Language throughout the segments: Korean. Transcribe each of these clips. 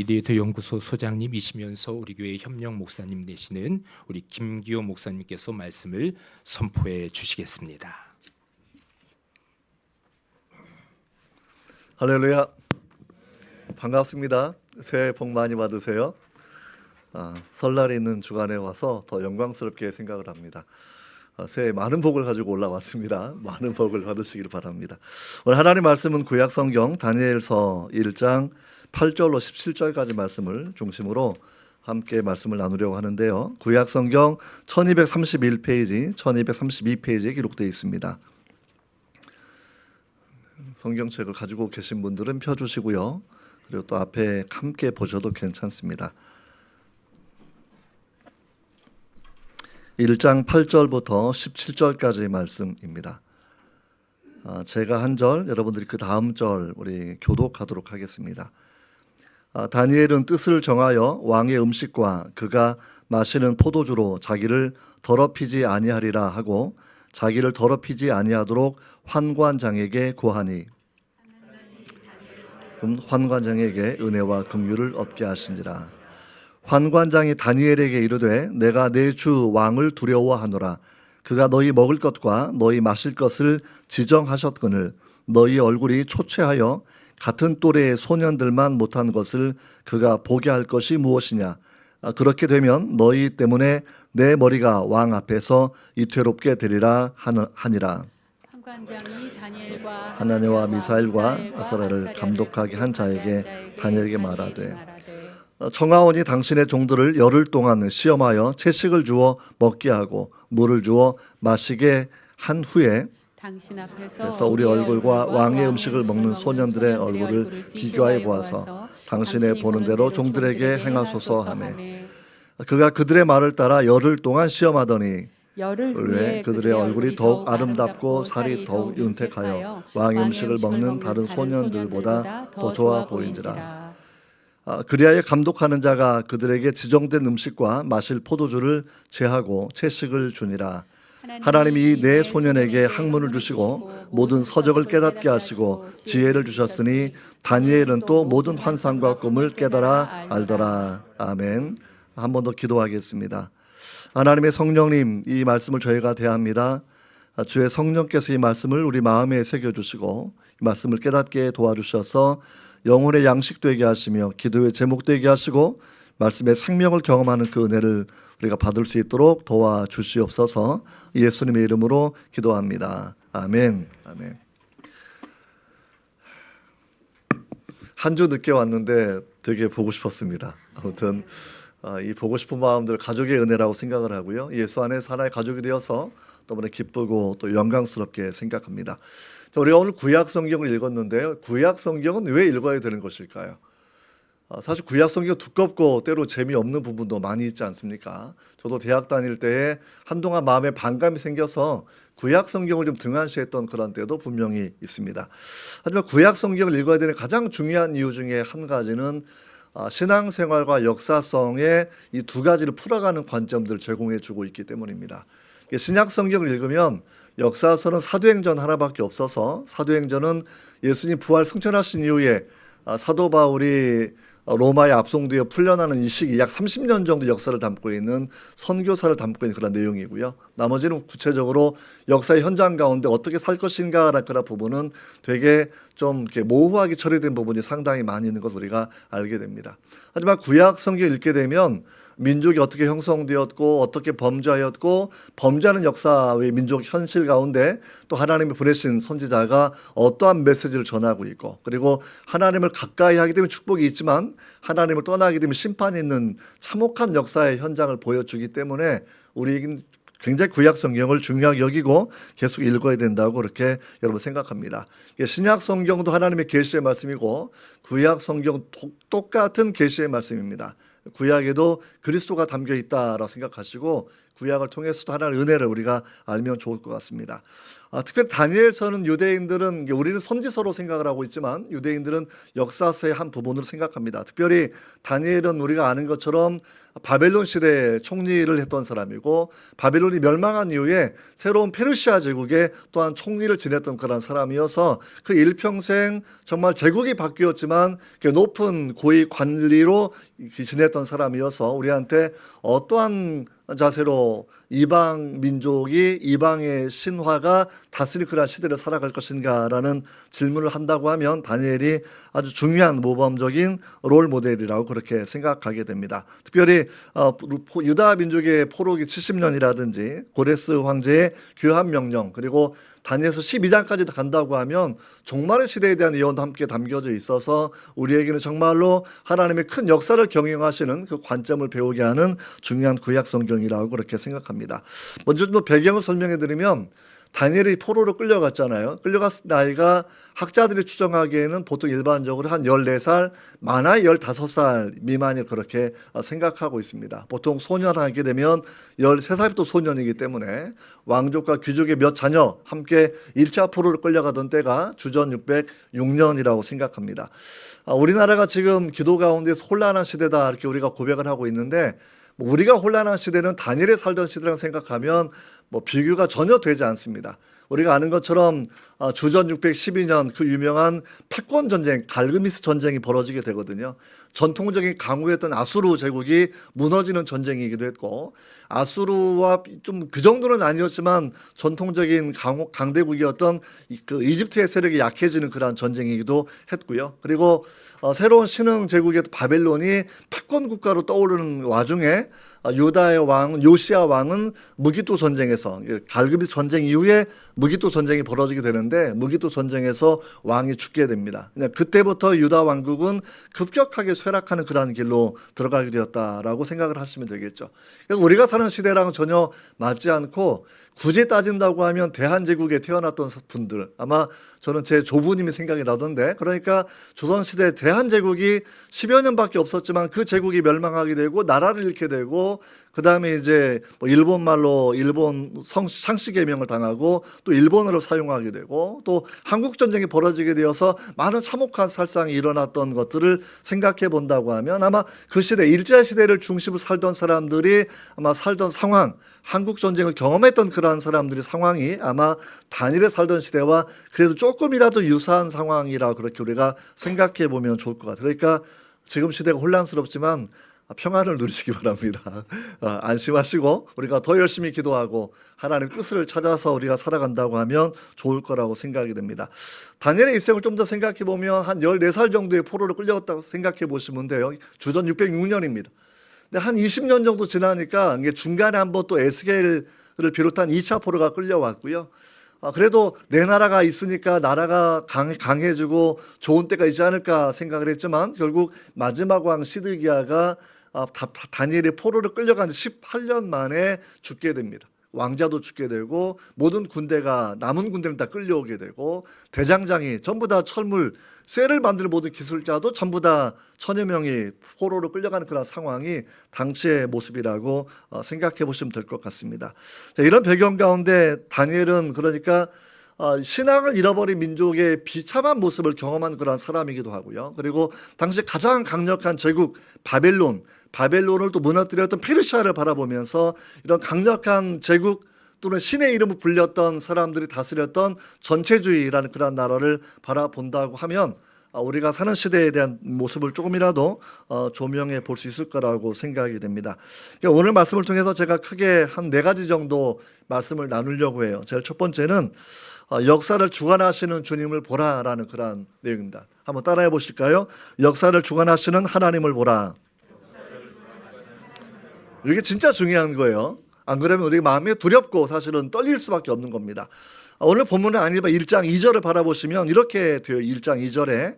미디에이터 연구소 소장님이시면서 우리 교회 협력 목사님 되시는 우리 김기호 목사님께서 말씀을 선포해 주시겠습니다. 할렐루야, 반갑습니다. 새해 복 많이 받으세요. 설날이 있는 주간에 와서 더 영광스럽게 생각을 합니다. 새해 많은 복을 가지고 올라왔습니다. 많은 복을 받으시길 바랍니다. 오늘 하나님 말씀은 구약 성경 다니엘서 1장 8절로 17절까지 말씀을 중심으로 함께 말씀을 나누려고 하는데요. 구약 성경 1231페이지, 1232페이지에 기록되어 있습니다. 성경책을 가지고 계신 분들은 펴주시고요. 그리고 또 앞에 함께 보셔도 괜찮습니다. 1장 8절부터 17절까지 말씀입니다. 제가 한 절, 여러분들이 그 다음 절 우리 교독하도록 하겠습니다. 다니엘은 뜻을 정하여 왕의 음식과 그가 마시는 포도주로 자기를 더럽히지 아니하리라 하고 자기를 더럽히지 아니하도록 환관장에게 구하니 환관장에게 은혜와 긍휼을 얻게 하시니라. 환관장이 다니엘에게 이르되 내가 내 주 왕을 두려워하노라. 그가 너희 먹을 것과 너희 마실 것을 지정하셨거늘 너희 얼굴이 초췌하여 같은 또래의 소년들만 못한 것을 그가 보게 할 것이 무엇이냐. 그렇게 되면 너희 때문에 내 머리가 왕 앞에서 이태롭게 되리라 하니라. 환관장이 다니엘과 하나냐와 미사엘과 아사랴를 감독하게 한 자에게 다니엘에게 말하되 청하오니 당신의 종들을 열흘 동안 시험하여 채식을 주어 먹게 하고 물을 주어 마시게 한 후에 당신 그래서 앞에서 우리 얼굴과 왕의 음식을 먹는 소년들의 얼굴을 비교하여 보아서 당신의 보는 대로 종들에게 행하소서 하며 그가 그들의 말을 따라 열흘 동안 시험하더니 열흘 후에 후에 그들의 얼굴이 더욱 아름답고 살이 더욱 윤택하여 왕의 음식을 먹는 다른 소년들보다 더 좋아 보인지라. 그리하여 감독하는 자가 그들에게 지정된 음식과 마실 포도주를 제하고 채식을 주니라. 하나님이 내 소년에게 학문을 주시고 모든 서적을 깨닫게 하시고 지혜를 주셨으니 다니엘은 또 모든 환상과 꿈을 깨달아 알더라. 아멘. 한 번 더 기도하겠습니다. 하나님의 성령님, 이 말씀을 저희가 대합니다. 주의 성령께서 이 말씀을 우리 마음에 새겨주시고 이 말씀을 깨닫게 도와주셔서 영혼의 양식 되게 하시며 기도의 제목 되게 하시고 말씀의 생명을 경험하는 그 은혜를 우리가 받을 수 있도록 도와주시옵소서. 예수님의 이름으로 기도합니다. 아멘. 아멘. 한 주 늦게 왔는데 되게 보고 싶었습니다. 아무튼 이 보고 싶은 마음들 가족의 은혜라고 생각을 하고요. 예수 안에서 하나의 가족이 되어서 너무나 기쁘고 또 영광스럽게 생각합니다. 우리가 오늘 구약 성경을 읽었는데요. 구약 성경은 왜 읽어야 되는 것일까요? 사실 구약 성경 두껍고 때로 재미없는 부분도 많이 있지 않습니까? 저도 대학 다닐 때에 한동안 마음에 반감이 생겨서 구약 성경을 좀 등한시했던 그런 때도 분명히 있습니다. 하지만 구약 성경을 읽어야 되는 가장 중요한 이유 중에 한 가지는 신앙생활과 역사성의 이 두 가지를 풀어가는 관점들을 제공해 주고 있기 때문입니다. 신약 성경을 읽으면 역사서는 사도행전 하나밖에 없어서 사도행전은 예수님 부활 승천하신 이후에 사도 바울이 로마에 압송되어 풀려나는 이 시기 약 30년 정도 역사를 담고 있는 선교사를 담고 있는 그런 내용이고요. 나머지는 구체적으로 역사의 현장 가운데 어떻게 살 것인가라는 그런 부분은 되게 좀 이렇게 모호하게 처리된 부분이 상당히 많이 있는 것을 우리가 알게 됩니다. 하지만 구약 성경 읽게 되면 민족이 어떻게 형성되었고 어떻게 범죄하였고 범죄하는 역사의 민족 현실 가운데 또 하나님이 보내신 선지자가 어떠한 메시지를 전하고 있고 그리고 하나님을 가까이 하게 되면 축복이 있지만 하나님을 떠나게 되면 심판이 있는 참혹한 역사의 현장을 보여주기 때문에 우리에겐 굉장히 구약 성경을 중요하게 여기고 계속 읽어야 된다고 그렇게 여러분 생각합니다. 신약 성경도 하나님의 계시의 말씀이고 구약 성경 똑같은 계시의 말씀입니다. 구약에도 그리스도가 담겨 있다라고 생각하시고 구약을 통해서도 하나님의 은혜를 우리가 알면 좋을 것 같습니다. 특별히 다니엘서는 유대인들은 우리는 선지서로 생각을 하고 있지만 유대인들은 역사서의 한 부분으로 생각합니다. 특별히 다니엘은 우리가 아는 것처럼 바벨론 시대에 총리를 했던 사람이고 바벨론이 멸망한 이후에 새로운 페르시아 제국에 또한 총리를 지냈던 그런 사람이어서 그 일평생 정말 제국이 바뀌었지만 높은 고위 관리로 지냈던 사람이어서 우리한테 어떠한 자세로 이방 민족이 이방의 신화가 다스릴 그런 시대를 살아갈 것인가라는 질문을 한다고 하면 다니엘이 아주 중요한 모범적인 롤 모델이라고 그렇게 생각하게 됩니다. 특별히 유다 민족의 포로기 70년이라든지 고레스 황제의 교환 명령 그리고 다니엘서 12장까지 간다고 하면 종말의 시대에 대한 예언도 함께 담겨져 있어서 우리에게는 정말로 하나님의 큰 역사를 경영하시는 그 관점을 배우게 하는 중요한 구약 성경이라고 그렇게 생각합니다. 먼저 좀 배경을 설명해 드리면 다니엘이 포로로 끌려갔잖아요. 끌려갔을 나이가 학자들이 추정하기에는 보통 일반적으로 한 14살, 많아 15살 미만이 그렇게 생각하고 있습니다. 보통 소년하게 되면 13살부터 소년이기 때문에 왕족과 귀족의 몇 자녀 함께 1차 포로로 끌려가던 때가 주전 606년이라고 생각합니다. 우리나라가 지금 기도 가운데서 혼란한 시대다 이렇게 우리가 고백을 하고 있는데 우리가 혼란한 시대는 다니엘이 살던 시대랑 생각하면 비교가 전혀 되지 않습니다. 우리가 아는 것처럼 주전 612년 그 유명한 패권 전쟁, 갈그미스 전쟁이 벌어지게 되거든요. 전통적인 강우였던 아수르 제국이 무너지는 전쟁이기도 했고 아수르와 좀 그 정도는 아니었지만 전통적인 강대국이었던 그 이집트의 세력이 약해지는 그러한 전쟁이기도 했고요. 그리고 새로운 신흥 제국의 바벨론이 패권 국가로 떠오르는 와중에 유다의 왕 요시야 왕은 무기토 전쟁에서 갈그미스 전쟁 이후에 무기토 전쟁이 벌어지게 되는데 무기토 전쟁에서 왕이 죽게 됩니다. 그때부터 유다 왕국은 급격하게 쇠락하는 그러한 길로 들어가게 되었다라고 생각을 하시면 되겠죠. 그래서 우리가 사는 시대랑은 전혀 맞지 않고 굳이 따진다고 하면 대한제국에 태어났던 분들 아마 저는 제 조부님이 생각이 나던데 그러니까 조선시대 대한제국이 10여 년밖에 없었지만 그 제국이 멸망하게 되고 나라를 잃게 되고 그 다음에 이제 일본 말로 일본 상시 개명을 당하고 또 일본어를 사용하게 되고 또 한국 전쟁이 벌어지게 되어서 많은 참혹한 살상이 일어났던 것들을 생각해 본다고 하면 아마 그 시대 일제 시대를 중심으로 살던 사람들이 아마 살던 상황 한국 전쟁을 경험했던 그러한 사람들의 상황이 아마 다니엘에 살던 시대와 그래도 조금이라도 유사한 상황이라 그렇게 우리가 생각해 보면 좋을 것 같아요. 그러니까 지금 시대가 혼란스럽지만 평안을 누리시기 바랍니다. 안심하시고 우리가 더 열심히 기도하고 하나님 뜻을 찾아서 우리가 살아간다고 하면 좋을 거라고 생각이 됩니다. 다니엘의 일생을 좀 더 생각해 보면 한 14살 정도의 포로로 끌려갔다고 생각해 보시면 돼요. 주전 606년입니다. 근데 한 20년 정도 지나니까 중간에 한번 또 에스겔을 비롯한 2차 포로가 끌려왔고요. 그래도 내 나라가 있으니까 나라가 강해지고 좋은 때가 있지 않을까 생각을 했지만 결국 마지막 왕 시드기야가 다니엘의 포로를 끌려간 18년 만에 죽게 됩니다. 왕자도 죽게 되고 모든 군대가 남은 군대는 다 끌려오게 되고 대장장이 전부 다 철물 쇠를 만드는 모든 기술자도 전부 다 1000여 명이 포로로 끌려가는 그런 상황이 당시의 모습이라고 생각해 보시면 될 것 같습니다. 자, 이런 배경 가운데 다니엘은 그러니까 신앙을 잃어버린 민족의 비참한 모습을 경험한 그런 사람이기도 하고요. 그리고 당시 가장 강력한 제국 바벨론을 또 무너뜨렸던 페르시아를 바라보면서 이런 강력한 제국 또는 신의 이름을 불렸던 사람들이 다스렸던 전체주의라는 그런 나라를 바라본다고 하면 우리가 사는 시대에 대한 모습을 조금이라도 조명해 볼 수 있을 거라고 생각이 됩니다. 오늘 말씀을 통해서 제가 크게 한 4가지 정도 말씀을 나누려고 해요. 제일 첫 번째는 역사를 주관하시는 주님을 보라라는 그런 내용입니다. 한번 따라해 보실까요? 역사를 주관하시는 하나님을 보라. 이게 진짜 중요한 거예요. 안 그러면 우리 마음이 두렵고 사실은 떨릴 수밖에 없는 겁니다. 오늘 본문은 아니지만 1장 2절을 바라보시면 이렇게 돼요. 1장 2절에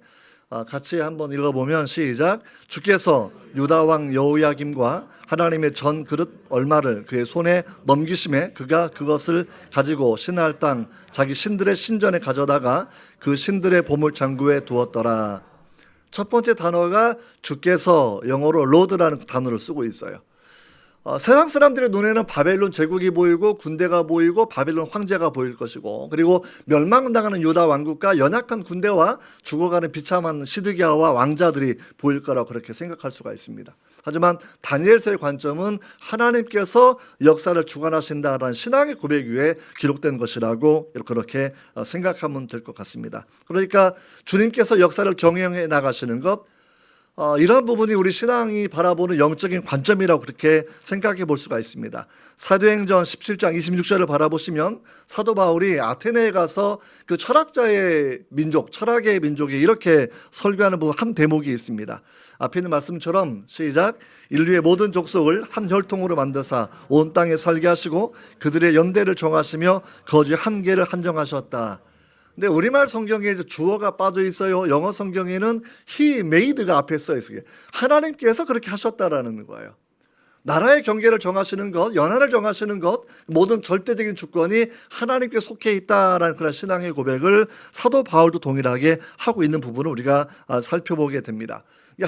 같이 한번 읽어보면 시작. 주께서 유다 왕 여호야김과 하나님의 전 그릇 얼마를 그의 손에 넘기심에 그가 그것을 가지고 신할 땅 자기 신들의 신전에 가져다가 그 신들의 보물 창고에 두었더라. 첫 번째 단어가 주께서 영어로 로드라는 단어를 쓰고 있어요. 세상 사람들의 눈에는 바벨론 제국이 보이고 군대가 보이고 바벨론 황제가 보일 것이고, 그리고 멸망당하는 유다 왕국과 연약한 군대와 죽어가는 비참한 시드기야와 왕자들이 보일 거라고 그렇게 생각할 수가 있습니다. 하지만 다니엘서의 관점은 하나님께서 역사를 주관하신다라는 신앙의 고백 위에 기록된 것이라고 그렇게 생각하면 될 것 같습니다. 그러니까 주님께서 역사를 경영해 나가시는 것, 이런 부분이 우리 신앙이 바라보는 영적인 관점이라고 그렇게 생각해 볼 수가 있습니다. 사도행전 17장 26절을 바라보시면 사도 바울이 아테네에 가서 그 철학자의 민족, 철학의 민족이 이렇게 설교하는 부분 한 대목이 있습니다. 앞에 있는 말씀처럼 시작. 인류의 모든 족속을 한 혈통으로 만드사 온 땅에 살게 하시고 그들의 연대를 정하시며 거주의 한계를 한정하셨다. 근데 우리말 성경에 주어가 빠져 있어요. 영어 성경에는 he made가 앞에 써 있어요. 하나님께서 그렇게 하셨다라는 거예요. 나라의 경계를 정하시는 것, 연한을 정하시는 것, 모든 절대적인 주권이 하나님께 속해 있다라는 그런 신앙의 고백을 사도 바울도 동일하게 하고 있는 부분을 우리가 살펴보게 됩니다.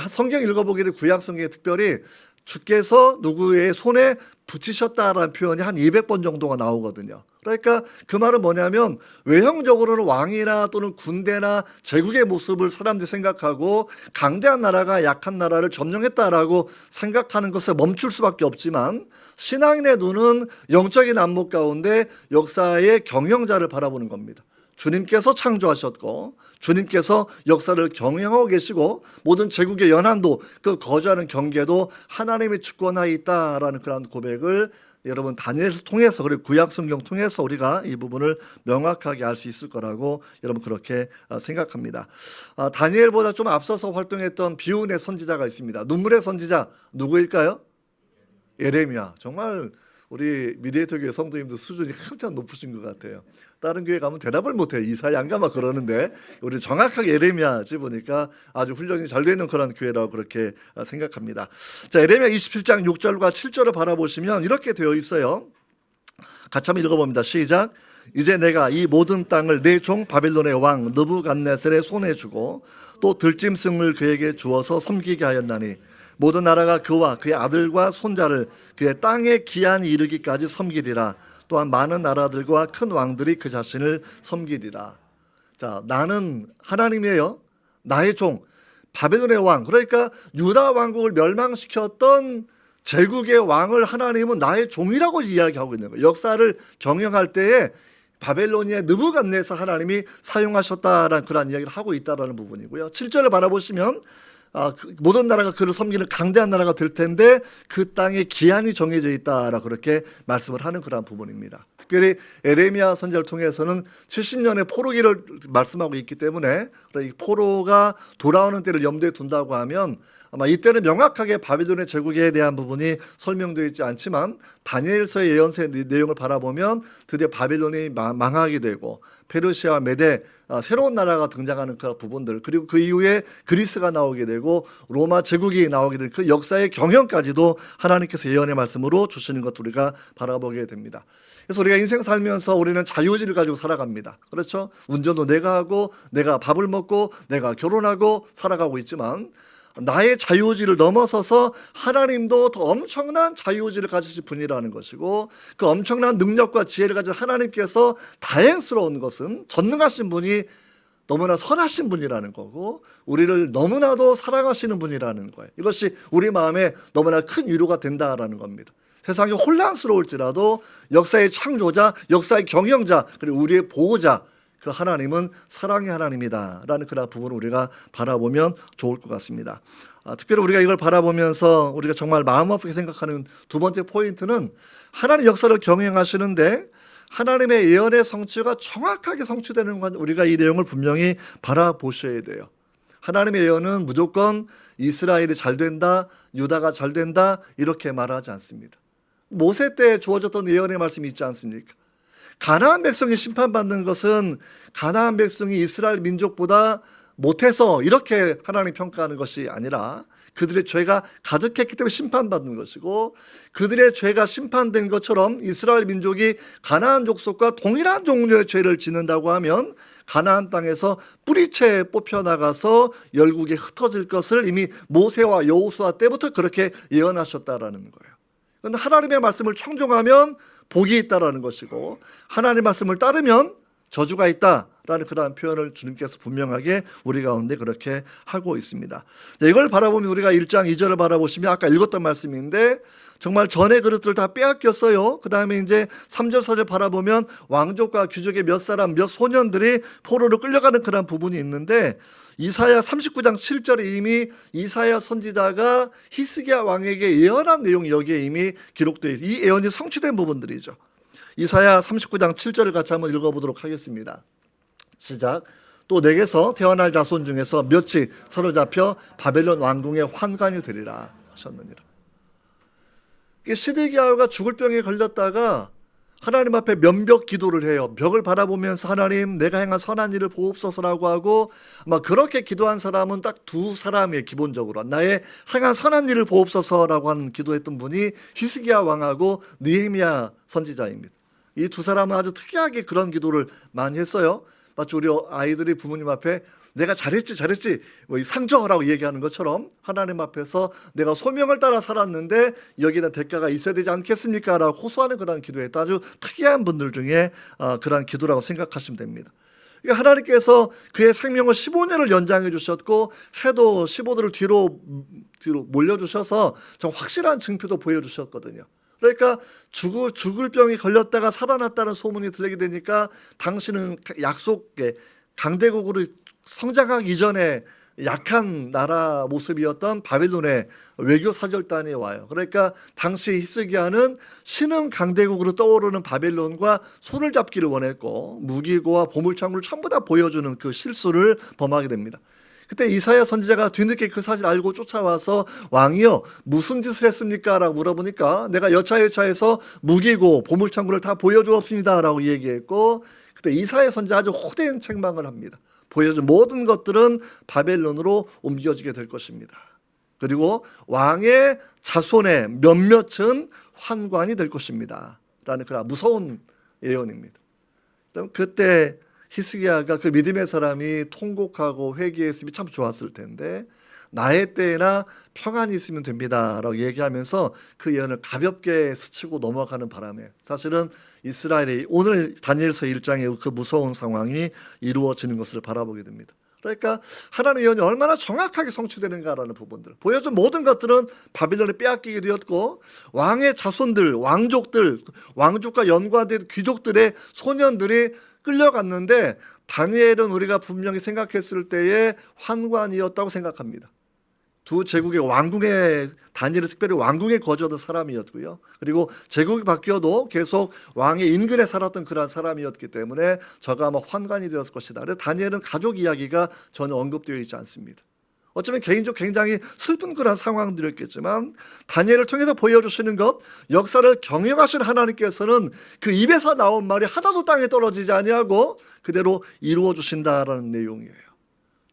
성경 읽어보게 되면 구약 성경에 특별히 주께서 누구의 손에 붙이셨다라는 표현이 한 200번 정도가 나오거든요. 그러니까 그 말은 뭐냐면 외형적으로는 왕이나 또는 군대나 제국의 모습을 사람들이 생각하고 강대한 나라가 약한 나라를 점령했다라고 생각하는 것에 멈출 수밖에 없지만, 신앙인의 눈은 영적인 안목 가운데 역사의 경영자를 바라보는 겁니다. 주님께서 창조하셨고 주님께서 역사를 경영하고 계시고 모든 제국의 연한도 그 거주하는 경계도 하나님의 주권하에 있다라는 그런 고백을 여러분 다니엘을 통해서, 그리고 구약 성경 통해서 우리가 이 부분을 명확하게 알 수 있을 거라고 여러분 그렇게 생각합니다. 다니엘보다 좀 앞서서 활동했던 비운의 선지자가 있습니다. 눈물의 선지자 누구일까요? 예레미야. 정말 우리 미디에이터 교회 성도님들 수준이 한참 높으신 것 같아요. 다른 교회 가면 대답을 못해요. 이사야 안 가면 그러는데 우리 정확하게 예레미야 보니까 아주 훈련이 잘 되는 그런 교회라고 그렇게 생각합니다. 자, 예레미야 27장 6절과 7절을 바라보시면 이렇게 되어 있어요. 같이 한번 읽어봅니다. 시작. 이제 내가 이 모든 땅을 내 종 바빌론의 왕 느부갓네살의 손에 주고 또 들짐승을 그에게 주어서 섬기게 하였나니 모든 나라가 그와 그의 아들과 손자를 그의 땅의 기한이 이르기까지 섬기리라. 또한 많은 나라들과 큰 왕들이 그 자신을 섬기리라. 자, 나는 하나님이에요. 나의 종 바벨론의 왕, 그러니까 유다 왕국을 멸망시켰던 제국의 왕을 하나님은 나의 종이라고 이야기하고 있는 거예요. 역사를 경영할 때에 바벨로니아의 느부갓네살 하나님이 사용하셨다라는 그런 이야기를 하고 있다라는 부분이고요. 7절을 바라보시면 모든 나라가 그를 섬기는 강대한 나라가 될 텐데 그 땅에 기한이 정해져 있다라고 그렇게 말씀을 하는 그런 부분입니다. 특별히 에레미야 선지자를 통해서는 70년의 포로기를 말씀하고 있기 때문에 이 포로가 돌아오는 때를 염두에 둔다고 하면 아마 이때는 명확하게 바빌론의 제국에 대한 부분이 설명되어 있지 않지만 다니엘서의 예언서의 내용을 바라보면 드디어 바빌론이 망하게 되고 페르시아와 메데 새로운 나라가 등장하는 그 부분들, 그리고 그 이후에 그리스가 나오게 되고 로마 제국이 나오게 된 그 역사의 경영까지도 하나님께서 예언의 말씀으로 주시는 것 우리가 바라보게 됩니다. 그래서 우리가 인생 살면서 우리는 자유의지를 가지고 살아갑니다. 그렇죠? 운전도 내가 하고 내가 밥을 먹고 내가 결혼하고 살아가고 있지만 나의 자유의지를 넘어서서 하나님도 더 엄청난 자유의지를 가지신 분이라는 것이고, 그 엄청난 능력과 지혜를 가진 하나님께서 다행스러운 것은 전능하신 분이 너무나 선하신 분이라는 거고 우리를 너무나도 사랑하시는 분이라는 거예요. 이것이 우리 마음에 너무나 큰 위로가 된다라는 겁니다. 세상이 혼란스러울지라도 역사의 창조자, 역사의 경영자, 그리고 우리의 보호자, 그 하나님은 사랑의 하나님이다라는 그런 부분을 우리가 바라보면 좋을 것 같습니다. 특별히 우리가 이걸 바라보면서 우리가 정말 마음 아프게 생각하는 두 번째 포인트는 하나님 역사를 경영하시는데 하나님의 예언의 성취가 정확하게 성취되는 건 우리가 이 내용을 분명히 바라보셔야 돼요. 하나님의 예언은 무조건 이스라엘이 잘 된다, 유다가 잘 된다 이렇게 말하지 않습니다. 모세 때 주어졌던 예언의 말씀이 있지 않습니까? 가나안 백성이 심판받는 것은 가나안 백성이 이스라엘 민족보다 못해서 이렇게 하나님 평가하는 것이 아니라 그들의 죄가 가득했기 때문에 심판받는 것이고, 그들의 죄가 심판된 것처럼 이스라엘 민족이 가나안 족속과 동일한 종류의 죄를 짓는다고 하면 가나안 땅에서 뿌리채 뽑혀나가서 열국에 흩어질 것을 이미 모세와 여호수아 때부터 그렇게 예언하셨다라는 거예요. 그런데 하나님의 말씀을 청종하면 복이 있다라는 것이고, 하나님의 말씀을 따르면 저주가 있다라는 그러한 표현을 주님께서 분명하게 우리 가운데 그렇게 하고 있습니다. 이걸 바라보면 우리가 1장 2절을 바라보시면 아까 읽었던 말씀인데 정말 전의 그릇들 다 빼앗겼어요. 그 다음에 이제 3절 4절 바라보면 왕족과 귀족의 몇 사람 몇 소년들이 포로로 끌려가는 그런 부분이 있는데, 이사야 39장 7절에 이미 이사야 선지자가 히스기야 왕에게 예언한 내용이 여기에 이미 기록되어 있어요. 이 예언이 성취된 부분들이죠. 이사야 39장 7절을 같이 한번 읽어보도록 하겠습니다. 시작. 또 내게서 태어날 자손 중에서 몇이 사로잡혀 바벨론 왕궁의 환관이 되리라 하셨느니라. 시드기야가 죽을 병에 걸렸다가 하나님 앞에 면벽 기도를 해요. 벽을 바라보면서 하나님 내가 행한 선한 일을 보옵소서라고 하고, 아마 그렇게 기도한 사람은 딱 두 사람이에요. 기본적으로 나의 행한 선한 일을 보옵소서라고 하는 기도했던 분이 히스기야 왕하고 느헤미야 선지자입니다. 이 두 사람은 아주 특이하게 그런 기도를 많이 했어요. 마치 우리 아이들이 부모님 앞에 내가 잘했지 뭐 상정하라고 얘기하는 것처럼 하나님 앞에서 내가 소명을 따라 살았는데 여기다 대가가 있어야 되지 않겠습니까? 라고 호소하는 그런 기도했다. 아주 특이한 분들 중에 그런 기도라고 생각하시면 됩니다. 하나님께서 그의 생명을 15년을 연장해 주셨고 해도 15도를 뒤로 몰려주셔서 좀 확실한 증표도 보여주셨거든요. 그러니까 죽을 병이 걸렸다가 살아났다는 소문이 들리게 되니까 당신은 약속의 강대국으로 성장하기 이전에 약한 나라 모습이었던 바벨론의 외교 사절단이 와요. 그러니까 당시 히스기야는 신흥 강대국으로 떠오르는 바벨론과 손을 잡기를 원했고 무기고와 보물창고를 전부 다 보여주는 그 실수를 범하게 됩니다. 그때 이사야 선지자가 뒤늦게 그 사실을 알고 쫓아와서 왕이요 무슨 짓을 했습니까? 라고 물어보니까 내가 여차여차해서 무기고 보물창고를 다 보여주었습니다 라고 얘기했고, 그때 이사야 선지자 아주 호된 책망을 합니다. 보여준 모든 것들은 바벨론으로 옮겨지게 될 것입니다. 그리고 왕의 자손의 몇몇은 환관이 될 것입니다 라는 그런 무서운 예언입니다. 그럼 그때 히스기야가 그 믿음의 사람이 통곡하고 회개했으면 참 좋았을 텐데 나의 때에나 평안이 있으면 됩니다 라고 얘기하면서 그 예언을 가볍게 스치고 넘어가는 바람에 사실은 이스라엘이 오늘 다니엘서 1장의 그 무서운 상황이 이루어지는 것을 바라보게 됩니다. 그러니까 하나님의 예언이 얼마나 정확하게 성취되는가라는 부분들, 보여준 모든 것들은 바빌론에 빼앗기게 되었고 왕의 자손들, 왕족들, 왕족과 연관된 귀족들의 소년들이 끌려갔는데 다니엘은 우리가 분명히 생각했을 때의 환관이었다고 생각합니다. 두 제국의 왕궁에, 다니엘은 특별히 왕궁에 거주하던 사람이었고요. 그리고 제국이 바뀌어도 계속 왕의 인근에 살았던 그런 사람이었기 때문에 저가 아마 환관이 되었을 것이다. 그래서 다니엘은 가족 이야기가 전혀 언급되어 있지 않습니다. 어쩌면 개인적으로 굉장히 슬픈 그런 상황들이었겠지만 다니엘을 통해서 보여주시는 것, 역사를 경영하신 하나님께서는 그 입에서 나온 말이 하나도 땅에 떨어지지 아니하고 그대로 이루어 주신다라는 내용이에요.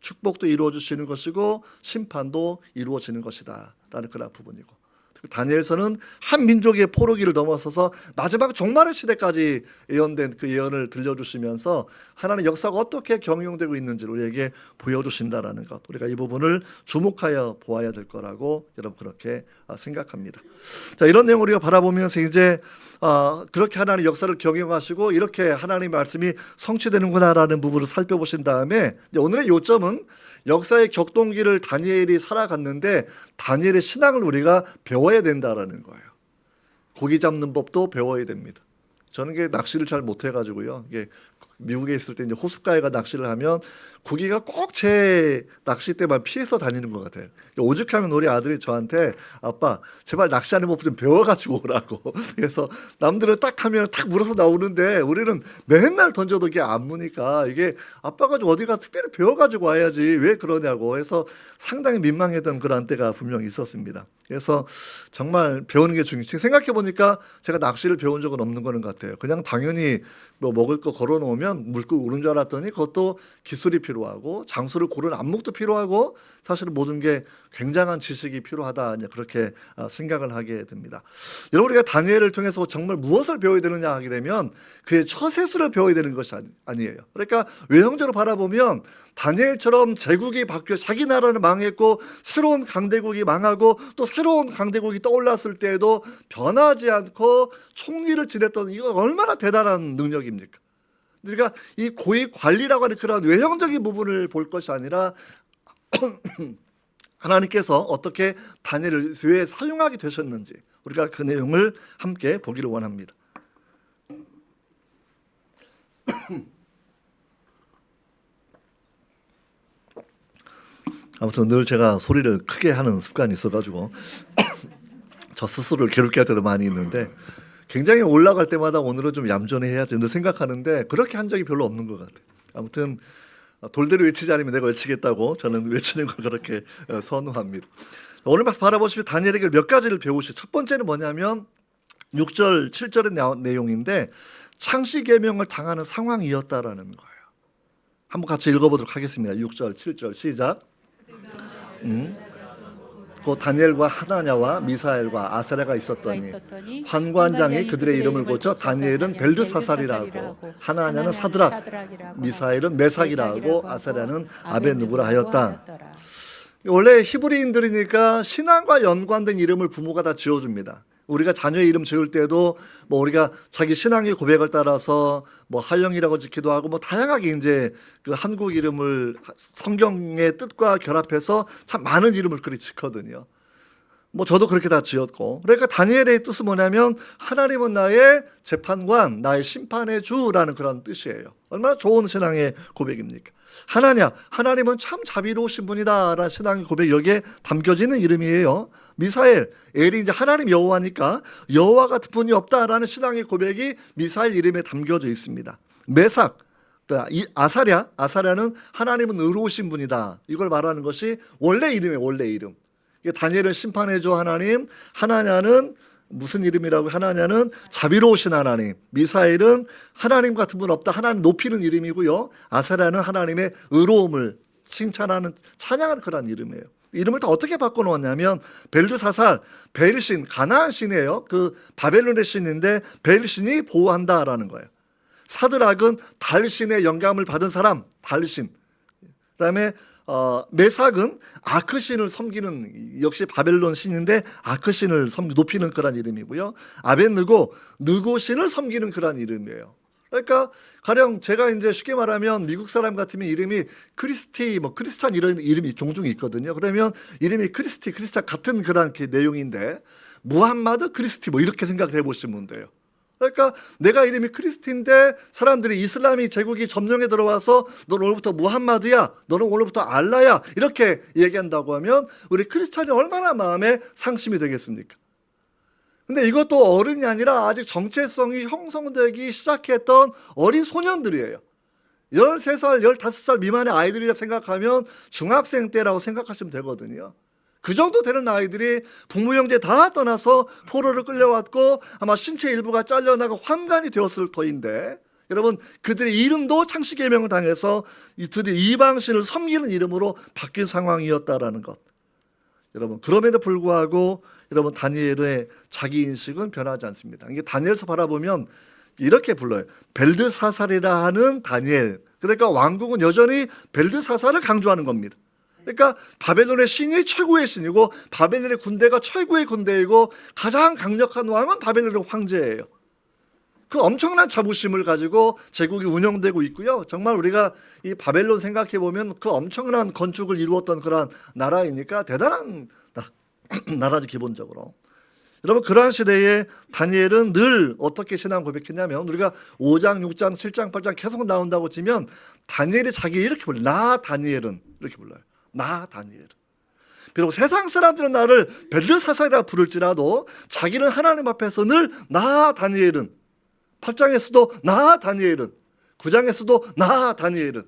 축복도 이루어 주시는 것이고 심판도 이루어지는 것이다 라는 그런 부분이고, 다니엘서는 한 민족의 포로기를 넘어서서 마지막 종말의 시대까지 예언된 그 예언을 들려주시면서 하나님의 역사가 어떻게 경영되고 있는지를 우리에게 보여주신다라는 것, 우리가 이 부분을 주목하여 보아야 될 거라고 여러분 그렇게 생각합니다. 자, 이런 내용을 우리가 바라보면서 이제 그렇게 하나님의 역사를 경영하시고 이렇게 하나님의 말씀이 성취되는구나라는 부분을 살펴보신 다음에 이제 오늘의 요점은 역사의 격동기를 다니엘이 살아갔는데 다니엘의 신앙을 우리가 배워야 된다라는 거예요. 고기 잡는 법도 배워야 됩니다. 저는 낚시를 잘 못해가지고요. 이게 미국에 있을 때 이제 호숫가에 가 낚시를 하면 고기가 꼭 제 낚싯대만 피해서 다니는 것 같아요. 오죽하면 우리 아들이 저한테 아빠 제발 낚시하는 법 좀 배워가지고 오라고. 그래서 남들은 딱 하면 탁 물어서 나오는데 우리는 맨날 던져도 이게 안 무니까 이게 아빠가 좀 어디가 특별히 배워가지고 와야지 왜 그러냐고 해서 상당히 민망했던 그런 때가 분명히 있었습니다. 그래서 정말 배우는 게 중요해요. 생각해 보니까 제가 낚시를 배운 적은 없는 거는 같아요. 그냥 당연히 뭐 먹을 거 걸어 놓으면 그냥 물고 오른 줄 알았더니 그것도 기술이 필요하고 장소를 고른 안목도 필요하고 사실은 모든 게 굉장한 지식이 필요하다 그렇게 생각을 하게 됩니다. 여러분 우리가 다니엘을 통해서 정말 무엇을 배워야 되느냐 하게 되면 그의 처세술을 배워야 되는 것이 아니에요. 그러니까 외형적으로 바라보면 다니엘처럼 제국이 바뀌어 자기 나라는 망했고 새로운 강대국이 망하고 또 새로운 강대국이 떠올랐을 때에도 변하지 않고 총리를 지냈던 이거 얼마나 대단한 능력입니까? 그러니까 이 고위 관리라고 하는 그런 외형적인 부분을 볼 것이 아니라 하나님께서 어떻게 다니엘을 왜 사용하게 되셨는지 우리가 그 내용을 함께 보기를 원합니다. 아무튼 늘 제가 소리를 크게 하는 습관이 있어가지고 저 스스로를 괴롭게 할 때도 많이 있는데 굉장히 올라갈 때마다 오늘은 좀 얌전히 해야 된다 생각하는데 그렇게 한 적이 별로 없는 것 같아요. 아무튼 돌대로 외치지 않으면 내가 외치겠다고 저는 외치는 걸 그렇게 선호합니다. 오늘 말씀 바라보시면 다니엘에게 몇 가지를 배우시죠. 첫 번째는 뭐냐면 6절 7절의 내용인데 창시 계명을 당하는 상황이었다라는 거예요. 한번 같이 읽어보도록 하겠습니다. 6절 7절 시작. 그 다니엘과 하나냐와 미사엘과 아사랴가 있었더니 환관장이 그들의 이름을 고쳐 다니엘은 벨드사살이라고 하나냐는 사드락 미사엘은 메삭이라고 아사랴는 아벤누고라 하였다. 원래 히브리인들이니까 신앙과 연관된 이름을 부모가 다 지어줍니다. 우리가 자녀의 이름 지을 때도 뭐 우리가 자기 신앙의 고백을 따라서 뭐 하영이라고 짓기도 하고 뭐 다양하게 이제 그 한국 이름을 성경의 뜻과 결합해서 참 많은 이름을 그리 짓거든요. 뭐 저도 그렇게 다 지었고 그러니까 다니엘의 뜻은 뭐냐면 하나님은 나의 재판관, 나의 심판의 주라는 그런 뜻이에요. 얼마나 좋은 신앙의 고백입니까? 하나님은 참 자비로우신 분이다라는 신앙의 고백 여기에 담겨지는 이름이에요. 미사엘, 엘이 이제 하나님 여호와니까 여호와 같은 분이 없다라는 신앙의 고백이 미사엘 이름에 담겨져 있습니다. 메삭, 아사랴는 하나님은 의로우신 분이다. 이걸 말하는 것이 원래 이름이에요. 원래 이름. 다니엘은 심판의 주 하나님, 하나냐는 무슨 이름이라고? 하나냐는 자비로우신 하나님, 미사엘은 하나님 같은 분 없다. 하나님 높이는 이름이고요. 아사랴는 하나님의 의로움을 칭찬하는 찬양하는 그런 이름이에요. 이름을 다 어떻게 바꿔놓았냐면 벨드사살, 벨신, 가나안 신이에요. 그 바벨론의 신인데 벨신이 보호한다라는 거예요. 사드락은 달신의 영감을 받은 사람, 달신. 그다음에 메삭은 아크신을 섬기는 역시 바벨론 신인데 아크신을 높이는 그런 이름이고요. 아벤느고 느고신을 섬기는 그런 이름이에요. 그러니까 가령 제가 이제 쉽게 말하면 미국 사람 같으면 이름이 크리스티, 뭐 크리스찬 이런 이름이 종종 있거든요. 그러면 이름이 크리스찬 같은 그런 내용인데 무함마드 크리스티 뭐 이렇게 생각을 해보시면 돼요. 그러니까 내가 이름이 크리스티인데 사람들이 이슬람이 제국이 점령에 들어와서 너는 오늘부터 무함마드야, 너는 오늘부터 알라야 이렇게 얘기한다고 하면 우리 크리스찬이 얼마나 마음에 상심이 되겠습니까? 근데 이것도 어른이 아니라 아직 정체성이 형성되기 시작했던 어린 소년들이에요. 13살, 15살 미만의 아이들이라 생각하면 중학생 때라고 생각하시면 되거든요. 그 정도 되는 아이들이 부모 형제 다 떠나서 포로를 끌려왔고 아마 신체 일부가 잘려나가 환관이 되었을 터인데 여러분 그들의 이름도 창시 계명을 당해서 이들이 이방신을 섬기는 이름으로 바뀐 상황이었다라는 것. 여러분 그럼에도 불구하고 여러분 다니엘의 자기 인식은 변하지 않습니다. 이게 다니엘서 바라보면 이렇게 불러요. 벨드사살이라 하는 다니엘. 그러니까 왕국은 여전히 벨드사살을 강조하는 겁니다. 그러니까 바벨론의 신이 최고의 신이고 바벨론의 군대가 최고의 군대이고 가장 강력한 왕은 바벨론의 황제예요. 그 엄청난 자부심을 가지고 제국이 운영되고 있고요. 정말 우리가 이 바벨론 생각해 보면 그 엄청난 건축을 이루었던 그런 나라이니까 대단한 나라죠 기본적으로. 여러분 그러한 시대에 다니엘은 늘 어떻게 신앙 고백했냐면 우리가 5장, 6장, 7장, 8장 계속 나온다고 치면 다니엘이 자기를 이렇게 불러요. 나 다니엘은 이렇게 불러요. 나 다니엘은. 비록 세상 사람들은 나를 벨드사살이라 부를지라도 자기는 하나님 앞에서 늘 나 다니엘은 8장에서도 나 다니엘은 9장에서도 나 다니엘은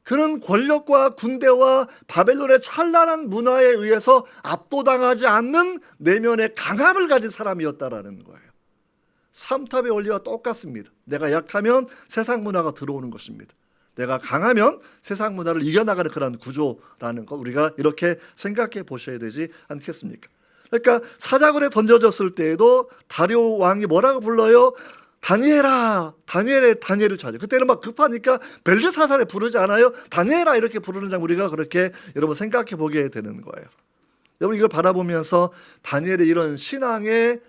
그는 권력과 군대와 바벨론의 찬란한 문화에 의해서 압도당하지 않는 내면의 강함을 가진 사람이었다라는 거예요. 삼탑의 원리와 똑같습니다. 내가 약하면 세상 문화가 들어오는 것입니다. 내가 강하면 세상 문화를 이겨나가는 그런 구조라는 거 우리가 이렇게 생각해 보셔야 되지 않겠습니까? 그러니까 사자굴에 던져졌을 때에도 다리오 왕이 뭐라고 불러요? 다니엘아, 다니엘을 찾아. 그때는 막 급하니까 벨드사살에 부르지 않아요? 다니엘아 이렇게 부르는 장 우리가 그렇게 여러분 생각해 보게 되는 거예요. 여러분 이걸 바라보면서 다니엘의 이런 신앙의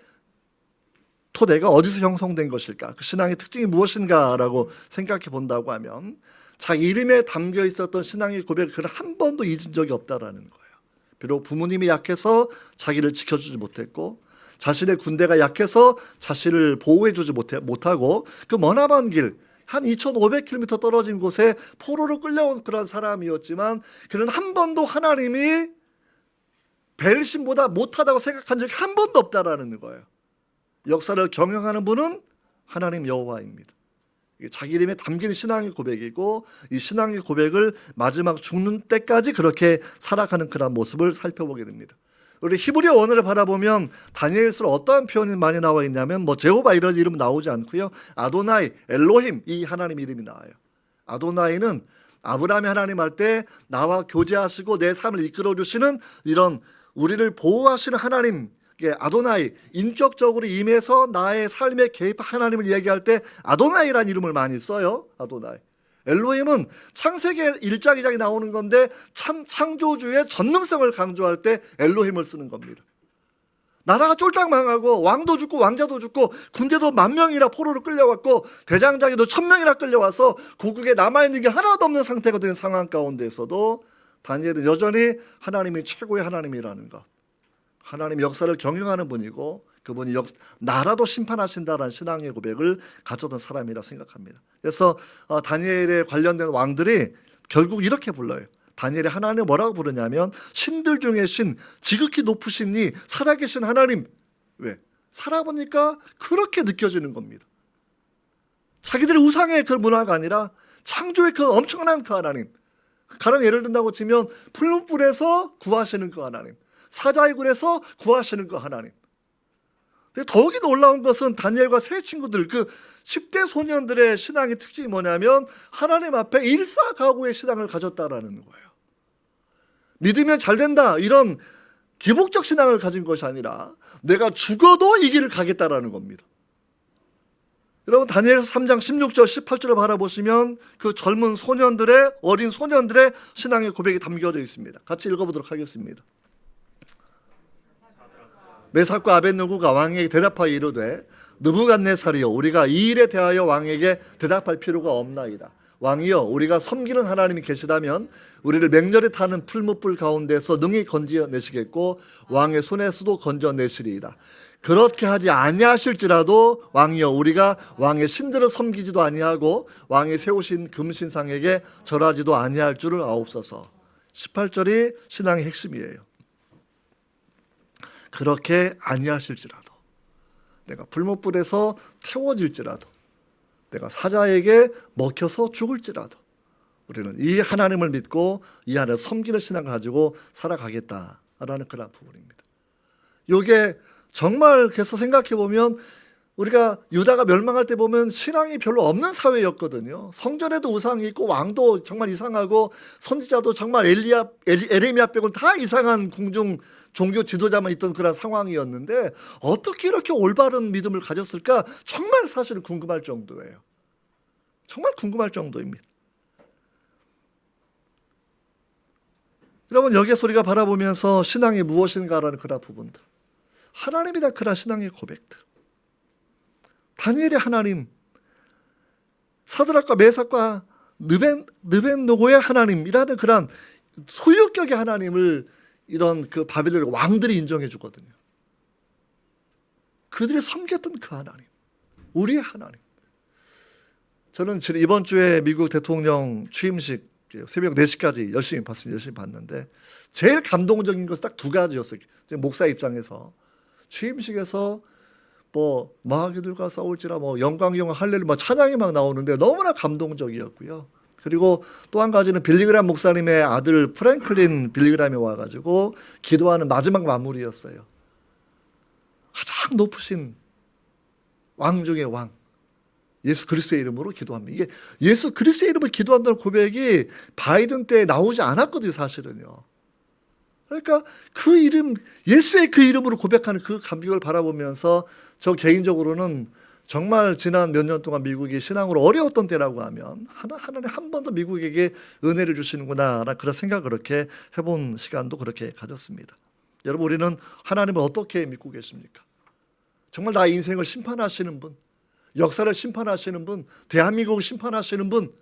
토대가 어디서 형성된 것일까? 그 신앙의 특징이 무엇인가라고 생각해 본다고 하면 자기 이름에 담겨 있었던 신앙의 고백을 그를 한 번도 잊은 적이 없다라는 거예요. 비록 부모님이 약해서 자기를 지켜주지 못했고 자신의 군대가 약해서 자신을 보호해주지 못하고 그 머나먼 길 한 2,500km 떨어진 곳에 포로로 끌려온 그런 사람이었지만 그는 한 번도 하나님이 벨신보다 못하다고 생각한 적이 한 번도 없다라는 거예요. 역사를 경영하는 분은 하나님 여호와입니다. 이게 자기 이름에 담긴 신앙의 고백이고 이 신앙의 고백을 마지막 죽는 때까지 그렇게 살아가는 그런 모습을 살펴보게 됩니다. 우리 히브리어 원어를 바라보면 다니엘서 어떠한 표현이 많이 나와 있냐면 뭐 제호바 이런 이름 나오지 않고요. 아도나이, 엘로힘 이 하나님 이름이 나와요. 아도나이는 아브라함이 하나님 할 때 나와 교제하시고 내 삶을 이끌어 주시는 이런 우리를 보호하시는 하나님 아도나이 인격적으로 임해서 나의 삶에 개입 하나님을 이야기할 때 아도나이라는 이름을 많이 써요. 아도나이. 엘로힘은 창세기 1장 2장이 나오는 건데 창조주의 전능성을 강조할 때 엘로힘을 쓰는 겁니다. 나라가 쫄딱 망하고 왕도 죽고 왕자도 죽고 군대도 10,000명이나 포로로 끌려왔고 대장장이도 1,000명이나 끌려와서 고국에 남아있는 게 하나도 없는 상태가 된 상황 가운데서도 다니엘은 여전히 하나님이 최고의 하나님이라는 것, 하나님 역사를 경영하는 분이고 그분이 나라도 심판하신다라는 신앙의 고백을 가졌던 사람이라고 생각합니다. 그래서 다니엘에 관련된 왕들이 결국 이렇게 불러요. 다니엘이 하나님을 뭐라고 부르냐면 신들 중에 신, 지극히 높으신 이 살아계신 하나님. 왜? 살아보니까 그렇게 느껴지는 겁니다. 자기들의 우상의 그 문화가 아니라 창조의 그 엄청난 그 하나님. 가령 예를 든다고 치면 풀무불에서 구하시는 그 하나님, 사자의 굴에서 구하시는 그 하나님. 더욱이 놀라운 것은 다니엘과 세 친구들 그 10대 소년들의 신앙의 특징이 뭐냐면 하나님 앞에 일사각오의 신앙을 가졌다라는 거예요. 믿으면 잘 된다 이런 기복적 신앙을 가진 것이 아니라 내가 죽어도 이 길을 가겠다라는 겁니다. 여러분 다니엘서 3장 16절 18절을 바라보시면 그 젊은 소년들의 어린 소년들의 신앙의 고백이 담겨져 있습니다. 같이 읽어보도록 하겠습니다. 메삭과 아벳느고가 왕에게 대답하여 이르되 느부갓네살이여 우리가 이 일에 대하여 왕에게 대답할 필요가 없나이다. 왕이여 우리가 섬기는 하나님이 계시다면 우리를 맹렬히 타는 풀무불 가운데서 능히 건져내시겠고 왕의 손에서도 건져내시리이다. 그렇게 하지 아니하실지라도 왕이여 우리가 왕의 신들을 섬기지도 아니하고 왕이 세우신 금신상에게 절하지도 아니할 줄을 아옵소서. 18절이 신앙의 핵심이에요. 그렇게 아니하실지라도 내가 풀무불에서 태워질지라도 내가 사자에게 먹혀서 죽을지라도 우리는 이 하나님을 믿고 이 하나님을 섬기는 신앙을 가지고 살아가겠다라는 그런 부분입니다. 이게 정말 그래서 생각해 보면 우리가 유다가 멸망할 때 보면 신앙이 별로 없는 사회였거든요. 성전에도 우상이 있고 왕도 정말 이상하고 선지자도 정말 에레미야 빼고는 다 이상한 궁중 종교 지도자만 있던 그런 상황이었는데 어떻게 이렇게 올바른 믿음을 가졌을까 정말 사실은 궁금할 정도예요. 정말 궁금할 정도입니다. 여러분 여기에서 우리가 바라보면서 신앙이 무엇인가라는 그런 부분들, 하나님이다 그런 신앙의 고백들, 다니엘의 하나님, 사드락과 메삭과 느벤노고의 하나님이라는 그런 소유격의 하나님을 이런 그 바벨론 왕들이 인정해 주거든요. 그들이 섬겼던 그 하나님, 우리의 하나님. 저는 이번 주에 미국 대통령 취임식 새벽 4시까지 열심히 봤는데 제일 감동적인 것은 딱 두 가지였어요. 목사 입장에서 취임식에서 뭐 마귀들과 싸울지라 뭐 영광 할렐루야 뭐 찬양이 막 나오는데 너무나 감동적이었고요. 그리고 또 한 가지는 빌리그람 목사님의 아들 프랭클린 빌리그람이 와가지고 기도하는 마지막 마무리였어요. 가장 높으신 왕 중의 왕 예수 그리스도의 이름으로 기도합니다. 이게 예수 그리스도의 이름으로 기도한다는 고백이 바이든 때 나오지 않았거든요, 사실은요. 그러니까 그 이름, 예수의 그 이름으로 고백하는 그 감격을 바라보면서 저 개인적으로는 정말 지난 몇 년 동안 미국이 신앙으로 어려웠던 때라고 하면 하나님 한 번 더 미국에게 은혜를 주시는구나 라는 그런 생각을 그렇게 해본 시간도 그렇게 가졌습니다. 여러분, 우리는 하나님을 어떻게 믿고 계십니까? 정말 나의 인생을 심판하시는 분, 역사를 심판하시는 분, 대한민국을 심판하시는 분,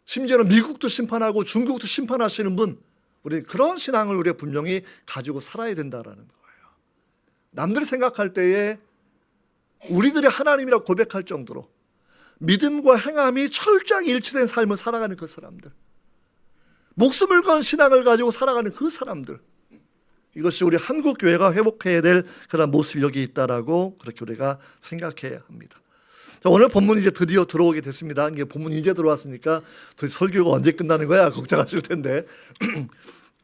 심지어는 미국도 심판하고 중국도 심판하시는 분, 우리 그런 신앙을 우리가 분명히 가지고 살아야 된다라는 거예요. 남들이 생각할 때에 우리들의 하나님이라고 고백할 정도로 믿음과 행함이 철저하게 일치된 삶을 살아가는 그 사람들, 목숨을 건 신앙을 가지고 살아가는 그 사람들, 이것이 우리 한국 교회가 회복해야 될 그런 모습이 여기 있다라고 그렇게 우리가 생각해야 합니다. 자, 오늘 본문이 이제 드디어 들어오게 됐습니다. 이게 본문이 이제 들어왔으니까 설교가 언제 끝나는 거야 걱정하실 텐데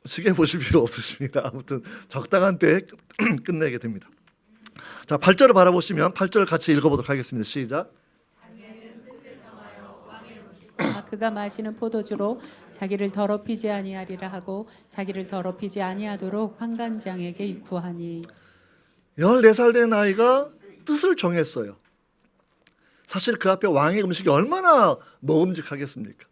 시계 보실 필요 없으십니다. 아무튼 적당한 때에 끝내게 됩니다. 자, 8절을 바라보시면 8절을 같이 읽어보도록 하겠습니다. 시작. 그가 마시는 포도주로 자기를 더럽히지 아니하리라 하고 자기를 더럽히지 아니하도록 환관장에게 구하니. 14살 된 아이가 뜻을 정했어요. 사실 그 앞에 왕의 음식이 얼마나 먹음직하겠습니까?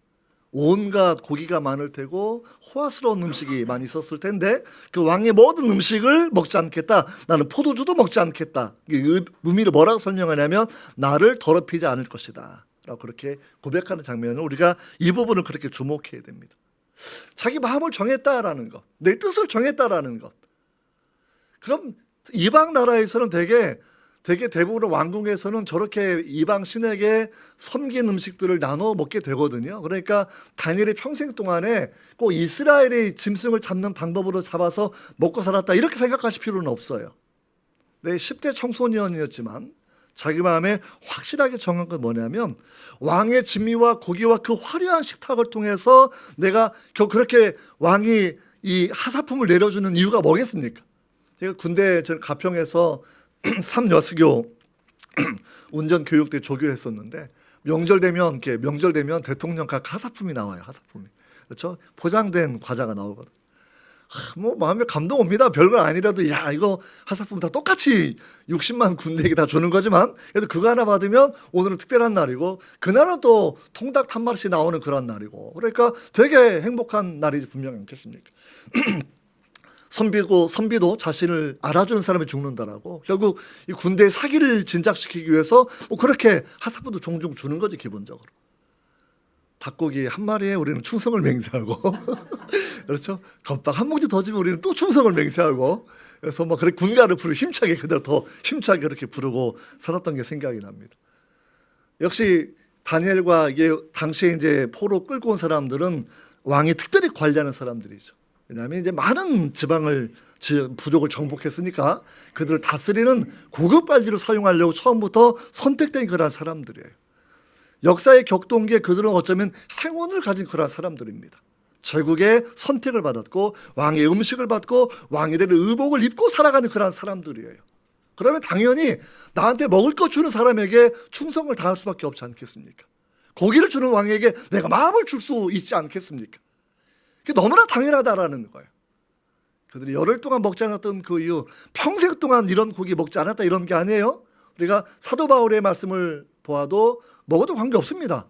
온갖 고기가 많을 테고 호화스러운 음식이 많이 있었을 텐데 그 왕의 모든 음식을 먹지 않겠다. 나는 포도주도 먹지 않겠다. 의미를 뭐라고 설명하냐면 나를 더럽히지 않을 것이다 라고 그렇게 고백하는 장면을 우리가 이 부분을 그렇게 주목해야 됩니다. 자기 마음을 정했다라는 것, 내 뜻을 정했다라는 것. 그럼 이방 나라에서는 되게 대부분의 왕궁에서는 저렇게 이방 신에게 섬긴 음식들을 나눠 먹게 되거든요. 그러니까 다니엘이 평생 동안에 꼭 이스라엘의 짐승을 잡는 방법으로 잡아서 먹고 살았다 이렇게 생각하실 필요는 없어요. 네, 10대 청소년이었지만 자기 마음에 확실하게 정한 건 뭐냐면 왕의 진미와 고기와 그 화려한 식탁을 통해서 내가 그렇게 왕이 이 하사품을 내려주는 이유가 뭐겠습니까? 제가 군대 가평에서 3여수교 운전 교육 때 조교했었는데 명절 되면 대통령 각 하사품이 나와요. 하사품이. 그렇죠? 포장된 과자가 나오거든. 뭐 마음에 감동 옵니다. 별거 아니라도 야 이거 하사품 다 똑같이 60만 군대에게 다 주는 거지만 그래도 그거 하나 받으면 오늘은 특별한 날이고 그날은 또 통닭 한 마리씩 나오는 그런 날이고 그러니까 되게 행복한 날이 분명히 않겠습니까? 선비도 자신을 알아주는 사람이 죽는다라고 결국 이 군대의 사기를 진작시키기 위해서 뭐 그렇게 하사품도 종종 주는 거지 기본적으로. 닭고기 한 마리에 우리는 충성을 맹세하고 그렇죠. 건빵 한 뭉치 더 주면 우리는 또 충성을 맹세하고 그래서 뭐 그렇게 군가를 부르고 힘차게 그대로 더 힘차게 그렇게 부르고 살았던 게 생각이 납니다. 역시 다니엘과 이게 당시에 이제 포로 끌고 온 사람들은 왕이 특별히 관리하는 사람들이죠. 왜냐하면 이제 많은 부족을 정복했으니까 그들을 다스리는 고급 관리로 사용하려고 처음부터 선택된 그런 사람들이에요. 역사의 격동기에 그들은 어쩌면 행운을 가진 그런 사람들입니다. 제국의 선택을 받았고 왕의 음식을 받고 왕이 되는 의복을 입고 살아가는 그런 사람들이에요. 그러면 당연히 나한테 먹을 거 주는 사람에게 충성을 다할 수밖에 없지 않겠습니까? 고기를 주는 왕에게 내가 마음을 줄 수 있지 않겠습니까? 그게 너무나 당연하다라는 거예요. 그들이 열흘 동안 먹지 않았던 그 이유, 평생 동안 이런 고기 먹지 않았다 이런 게 아니에요. 우리가 사도 바울의 말씀을 보아도 먹어도 관계없습니다.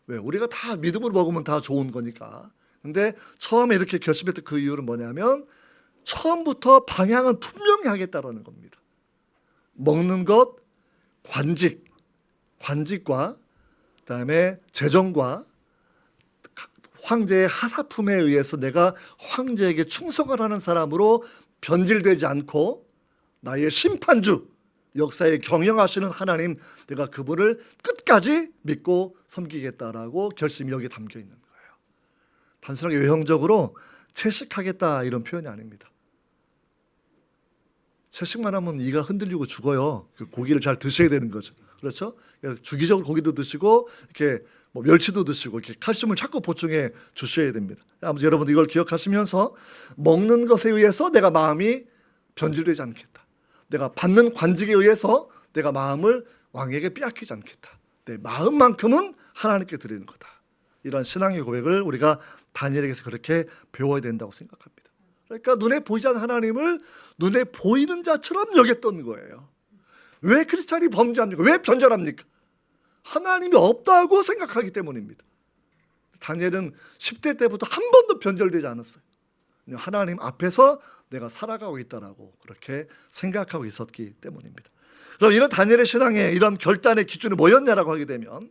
왜? 우리가 다 믿음으로 먹으면 다 좋은 거니까. 근데 처음에 이렇게 결심했던 그 이유는 뭐냐면 처음부터 방향은 분명히 하겠다라는 겁니다. 먹는 것, 관직과 그다음에 재정과 황제의 하사품에 의해서 내가 황제에게 충성을 하는 사람으로 변질되지 않고 나의 심판주, 역사에 경영하시는 하나님, 내가 그분을 끝까지 믿고 섬기겠다라고 결심이 여기에 담겨 있는 거예요. 단순하게 외형적으로 채식하겠다 이런 표현이 아닙니다. 채식만 하면 이가 흔들리고 죽어요. 그 고기를 잘 드셔야 되는 거죠. 그렇죠? 주기적으로 고기도 드시고 이렇게 뭐 멸치도 드시고 이렇게 칼슘을 자꾸 보충해 주셔야 됩니다. 아무튼 여러분 이걸 기억하시면서 먹는 것에 의해서 내가 마음이 변질되지 않겠다. 내가 받는 관직에 의해서 내가 마음을 왕에게 빼앗기지 않겠다. 내 마음만큼은 하나님께 드리는 거다. 이런 신앙의 고백을 우리가 다니엘에게서 그렇게 배워야 된다고 생각합니다. 그러니까 눈에 보이지 않는 하나님을 눈에 보이는 자처럼 여겼던 거예요. 왜 크리스찬이 범죄합니까? 왜 변절합니까? 하나님이 없다고 생각하기 때문입니다. 다니엘은 10대 때부터 한 번도 변절되지 않았어요. 하나님 앞에서 내가 살아가고 있다라고 그렇게 생각하고 있었기 때문입니다. 그럼 이런 다니엘의 신앙에 이런 결단의 기준이 뭐였냐라고 하게 되면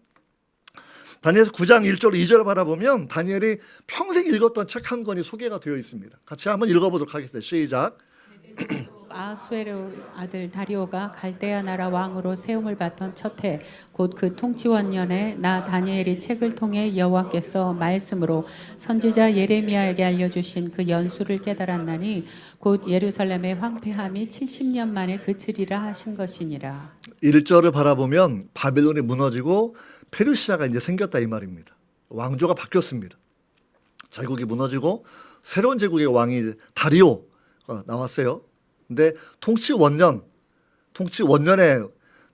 다니엘서 9장 1절 2절을 바라보면 다니엘이 평생 읽었던 책 한 권이 소개가 되어 있습니다. 같이 한번 읽어보도록 하겠습니다. 시작. 아수에르 아들 다리오가 갈대아 나라 왕으로 세움을 받던 첫 해 곧 그 통치원년에 나 다니엘이 책을 통해 여호와께서 말씀으로 선지자 예레미야에게 알려주신 그 연수를 깨달았나니 곧 예루살렘의 황폐함이 70년 만에 그치리라 하신 것이니라. 1절을 바라보면 바벨론이 무너지고 페르시아가 이제 생겼다 이 말입니다. 왕조가 바뀌었습니다. 제국이 무너지고 새로운 제국의 왕이 다리오가 나왔어요. 근데 통치 원년에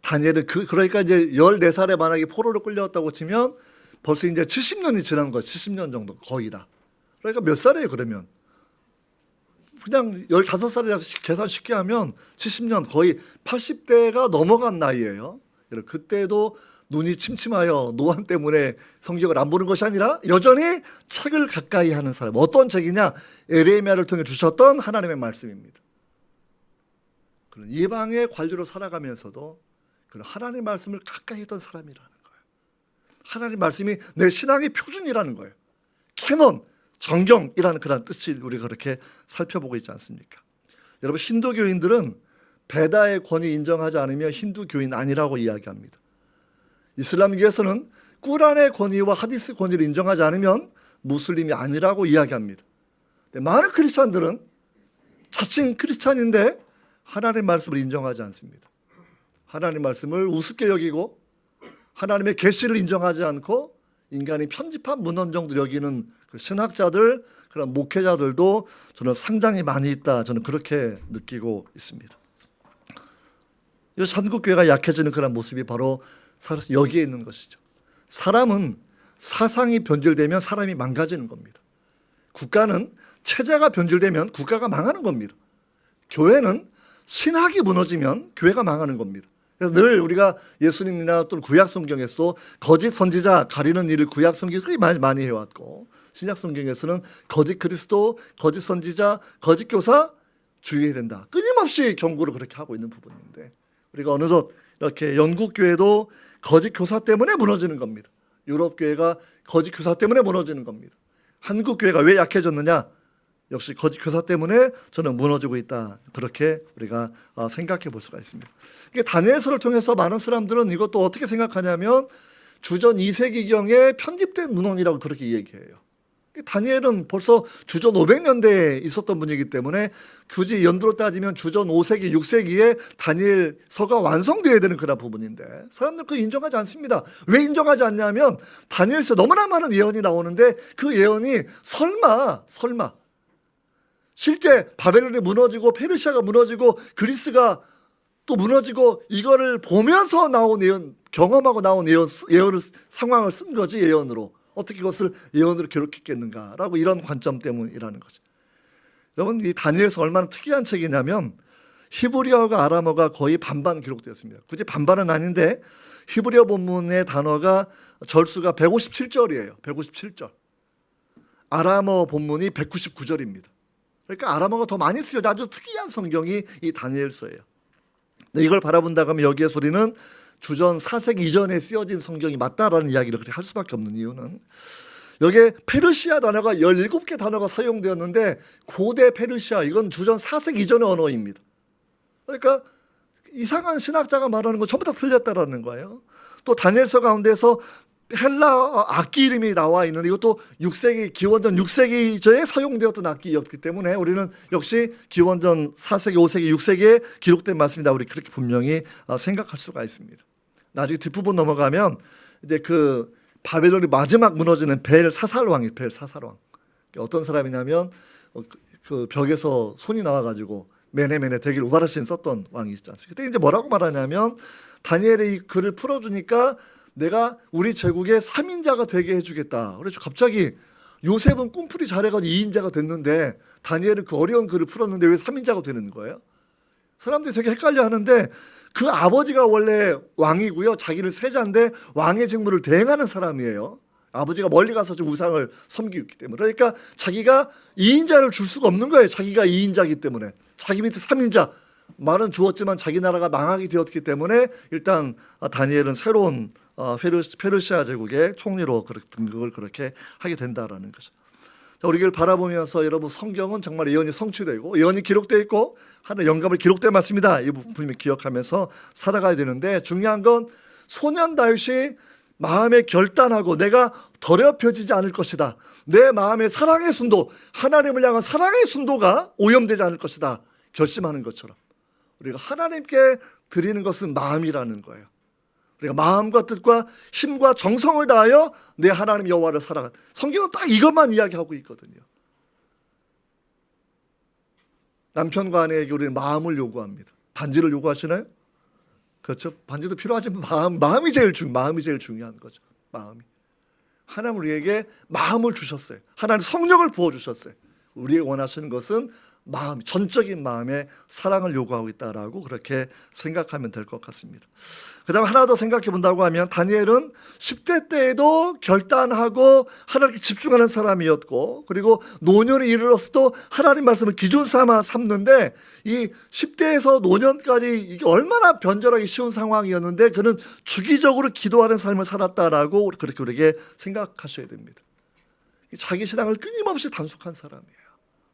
다니엘은 그러니까 이제 14살에 만약에 포로로 끌려왔다고 치면 벌써 이제 70년이 지난 거예요. 70년 정도 거의 다. 그러니까 몇 살이에요 그러면? 그냥 15살이라서 계산 쉽게 하면 70년 거의 80대가 넘어간 나이예요. 그때도 눈이 침침하여 노안 때문에 성경을 안 보는 것이 아니라 여전히 책을 가까이 하는 사람. 어떤 책이냐? 예레미야를 통해 주셨던 하나님의 말씀입니다. 그런 이방의 관료로 살아가면서도 그런 하나님의 말씀을 가까이 했던 사람이라는 거예요. 하나님의 말씀이 내 신앙의 표준이라는 거예요. 캐논, 정경이라는 그런 뜻을 우리가 그렇게 살펴보고 있지 않습니까? 여러분 힌두교인들은 베다의 권위 인정하지 않으면 힌두교인 아니라고 이야기합니다. 이슬람교에서는 꾸란의 권위와 하디스 권위를 인정하지 않으면 무슬림이 아니라고 이야기합니다. 많은 크리스찬들은 자칭 크리스찬인데 하나님의 말씀을 인정하지 않습니다. 하나님의 말씀을 우습게 여기고 하나님의 계시를 인정하지 않고 인간이 편집한 문헌 정도 여기는 그 신학자들, 그런 목회자들도 저는 상당히 많이 있다. 저는 그렇게 느끼고 있습니다. 이 한국교회가 약해지는 그런 모습이 바로 여기에 있는 것이죠. 사람은 사상이 변질되면 사람이 망가지는 겁니다. 국가는 체제가 변질되면 국가가 망하는 겁니다. 교회는 신학이 무너지면 교회가 망하는 겁니다. 그래서 늘 우리가 예수님이나 또는 구약 성경에서 거짓 선지자 가리는 일을 구약 성경이 그렇게 많이 해왔고 신약 성경에서는 거짓 그리스도, 거짓 선지자, 거짓 교사 주의해야 된다. 끊임없이 경고를 그렇게 하고 있는 부분인데 우리가 어느덧 이렇게 영국 교회도 거짓 교사 때문에 무너지는 겁니다. 유럽 교회가 거짓 교사 때문에 무너지는 겁니다. 한국 교회가 왜 약해졌느냐? 역시 거짓 교사 때문에 저는 무너지고 있다. 그렇게 우리가 생각해 볼 수가 있습니다. 이게 다니엘서를 통해서 많은 사람들은 이것도 어떻게 생각하냐면 주전 2세기경에 편집된 문헌이라고 그렇게 얘기해요. 다니엘은 벌써 주전 500년대에 있었던 분이기 때문에 굳이 연도로 따지면 주전 5세기, 6세기에 다니엘서가 완성되어야 되는 그런 부분인데 사람들은 그거 인정하지 않습니다. 왜 인정하지 않냐면 다니엘서 너무나 많은 예언이 나오는데 그 예언이 설마 실제 바벨론이 무너지고 페르시아가 무너지고 그리스가 또 무너지고 이거를 보면서 나온 예언, 경험하고 나온 예언을 상황을 쓴 거지 예언으로. 어떻게 그것을 예언으로 기록했겠는가라고 이런 관점 때문이라는 거죠. 여러분 이 다니엘서 얼마나 특이한 책이냐면 히브리어가 아람어가 거의 반반 기록되었습니다. 굳이 반반은 아닌데 히브리어 본문의 단어가 절수가 157절이에요. 157절. 아람어 본문이 199절입니다. 그러니까 아람어가 더 많이 쓰여져 아주 특이한 성경이 이 다니엘서예요. 이걸 바라본다고 하면 여기에서 우리는 주전 4세기 이전에 쓰여진 성경이 맞다라는 이야기를 그렇게 할 수밖에 없는 이유는 여기에 페르시아 단어가 17개 단어가 사용되었는데 고대 페르시아 이건 주전 4세기 이전의 언어입니다. 그러니까 이상한 신학자가 말하는 건 전부 다 틀렸다라는 거예요. 또 다니엘서 가운데서 헬라 악기 이름이 나와 있는데 이것도 6세기 기원전 6세기에 사용되었던 악기였기 때문에 우리는 역시 기원전 4세기, 5세기, 6세기에 기록된 말씀이다. 우리 그렇게 분명히 생각할 수가 있습니다. 나중에 뒷부분 넘어가면 이제 그 바벨론이 마지막 무너지는 벨사살 왕이에요. 어떤 사람이냐면 그 벽에서 손이 나와가지고 메네메네 대길 우바르신 썼던 왕이 있지 않습니까? 그때 이제 뭐라고 말하냐면 다니엘의 이 글을 풀어주니까 내가 우리 제국의 3인자가 되게 해주겠다. 그래서 갑자기 요셉은 꿈풀이 잘해가지고 2인자가 됐는데 다니엘은 그 어려운 글을 풀었는데 왜 3인자가 되는 거예요? 사람들이 되게 헷갈려 하는데 그 아버지가 원래 왕이고요. 자기는 세자인데 왕의 직무를 대행하는 사람이에요. 아버지가 멀리 가서 좀 우상을 섬기고 있기 때문에. 그러니까 자기가 2인자를 줄 수가 없는 거예요. 자기가 2인자이기 때문에. 자기 밑에 3인자. 말은 주었지만 자기 나라가 망하게 되었기 때문에 일단 다니엘은 새로운 페르시아 제국의 총리로 등극을 그렇게 하게 된다라는 거죠. 자, 우리를 바라보면서 여러분 성경은 정말 예언이 성취되고 예언이 기록되어 있고 하나의 영감을 기록된 말씀이다. 이 부분을 기억하면서 살아가야 되는데 중요한 건 소년 다윗이 마음에 결단하고 내가 더럽혀지지 않을 것이다. 내 마음의 사랑의 순도, 하나님을 향한 사랑의 순도가 오염되지 않을 것이다. 결심하는 것처럼 우리가 하나님께 드리는 것은 마음이라는 거예요. 우리가 마음과 뜻과 힘과 정성을 다하여 내 하나님 여호와를 사랑한. 성경은 딱 이것만 이야기하고 있거든요. 남편과 아내에게 우리는 마음을 요구합니다. 반지를 요구하시나요? 그렇죠. 반지도 필요하지만 마음이 제일 중요한 거죠. 마음이. 하나님 우리에게 마음을 주셨어요. 하나님 성령을 부어주셨어요. 우리에게 원하시는 것은 마음, 전적인 마음의 사랑을 요구하고 있다라고 그렇게 생각하면 될 것 같습니다. 그 다음에 하나 더 생각해 본다고 하면 다니엘은 10대 때에도 결단하고 하나님께 집중하는 사람이었고 그리고 노년에 이르렀어도 하나님 말씀을 기준 삼는데 이 10대에서 노년까지 이게 얼마나 변절하기 쉬운 상황이었는데 그는 주기적으로 기도하는 삶을 살았다라고 그렇게 우리에게 생각하셔야 됩니다. 자기 신앙을 끊임없이 단속한 사람이에요.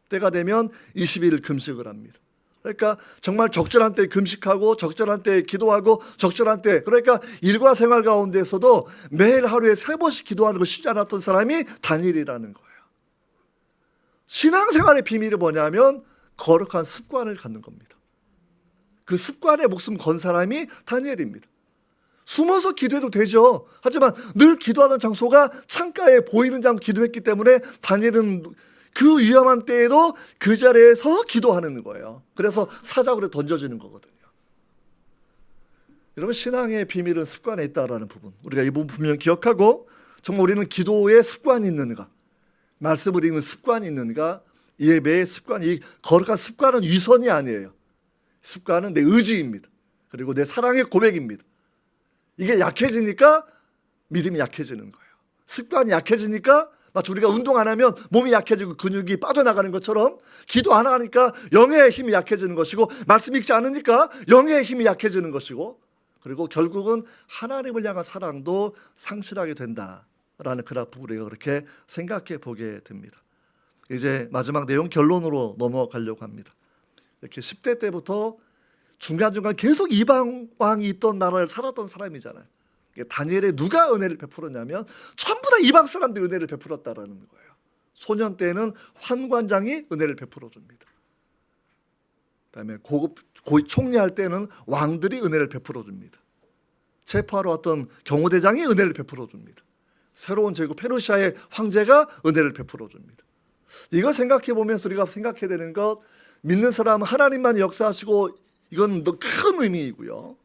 때가 되면 20일 금식을 합니다. 그러니까 정말 적절한 때 금식하고 적절한 때 기도하고 적절한 때 그러니까 일과 생활 가운데서도 매일 하루에 3번씩 기도하는 거 쉽지 않았던 사람이 다니엘이라는 거예요. 신앙생활의 비밀이 뭐냐면 거룩한 습관을 갖는 겁니다. 그 습관에 목숨 건 사람이 다니엘입니다. 숨어서 기도해도 되죠. 하지만 늘 기도하는 장소가 창가에 보이는 장소 기도했기 때문에 다니엘은 그 위험한 때에도 그 자리에서 기도하는 거예요. 그래서 사자굴에 던져지는 거거든요. 여러분 신앙의 비밀은 습관에 있다라는 부분 우리가 이 부분 분명히 기억하고 정말 우리는 기도에 습관이 있는가 말씀을 읽는 습관이 있는가 예배의 습관 이 거룩한 습관은 위선이 아니에요. 습관은 내 의지입니다. 그리고 내 사랑의 고백입니다. 이게 약해지니까 믿음이 약해지는 거예요. 습관이 약해지니까 마치 우리가 운동 안 하면 몸이 약해지고 근육이 빠져나가는 것처럼 기도 안 하니까 영의 힘이 약해지는 것이고 말씀 읽지 않으니까 영의 힘이 약해지는 것이고 그리고 결국은 하나님을 향한 사랑도 상실하게 된다라는 그래프 우리가 그렇게 생각해 보게 됩니다. 이제 마지막 내용 결론으로 넘어가려고 합니다. 이렇게 10대 때부터 중간중간 계속 이방 왕이 있던 나라를 살았던 사람이잖아요. 다니엘에 누가 은혜를 베풀었냐면 전부 다 이방 사람들이 은혜를 베풀었다라는 거예요. 소년 때는 환관장이 은혜를 베풀어 줍니다. 그다음에 총리할 때는 왕들이 은혜를 베풀어 줍니다. 체포하러 왔던 경호대장이 은혜를 베풀어 줍니다. 새로운 제국 페르시아의 황제가 은혜를 베풀어 줍니다. 이걸 생각해 보면서 우리가 생각해야 되는 것 믿는 사람은 하나님만 역사하시고 이건 더 큰 의미이고요.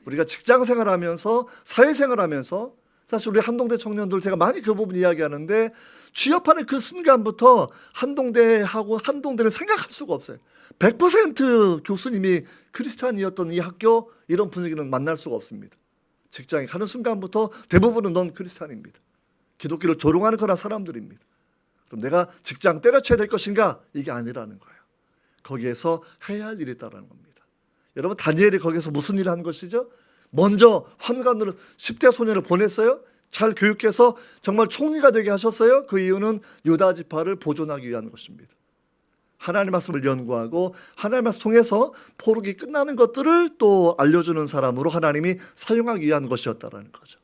우리가 직장 생활하면서 사회생활하면서 사실 우리 한동대 청년들 제가 많이 그 부분 이야기하는데 취업하는 그 순간부터 한동대하고 한동대는 생각할 수가 없어요. 100% 교수님이 크리스찬이었던 이 학교 이런 분위기는 만날 수가 없습니다. 직장에 가는 순간부터 대부분은 넌 크리스찬입니다. 기독교를 조롱하는 그런 사람들입니다. 그럼 내가 직장 때려쳐야 될 것인가? 이게 아니라는 거예요. 거기에서 해야 할 일이 있다는 겁니다. 여러분 다니엘이 거기서 무슨 일을 한 것이죠? 먼저 환관으로 10대 소년을 보냈어요. 잘 교육해서 정말 총리가 되게 하셨어요. 그 이유는 유다 지파를 보존하기 위한 것입니다. 하나님의 말씀을 연구하고 하나님의 말씀 통해서 포로기 끝나는 것들을 또 알려주는 사람으로 하나님이 사용하기 위한 것이었다는 거죠.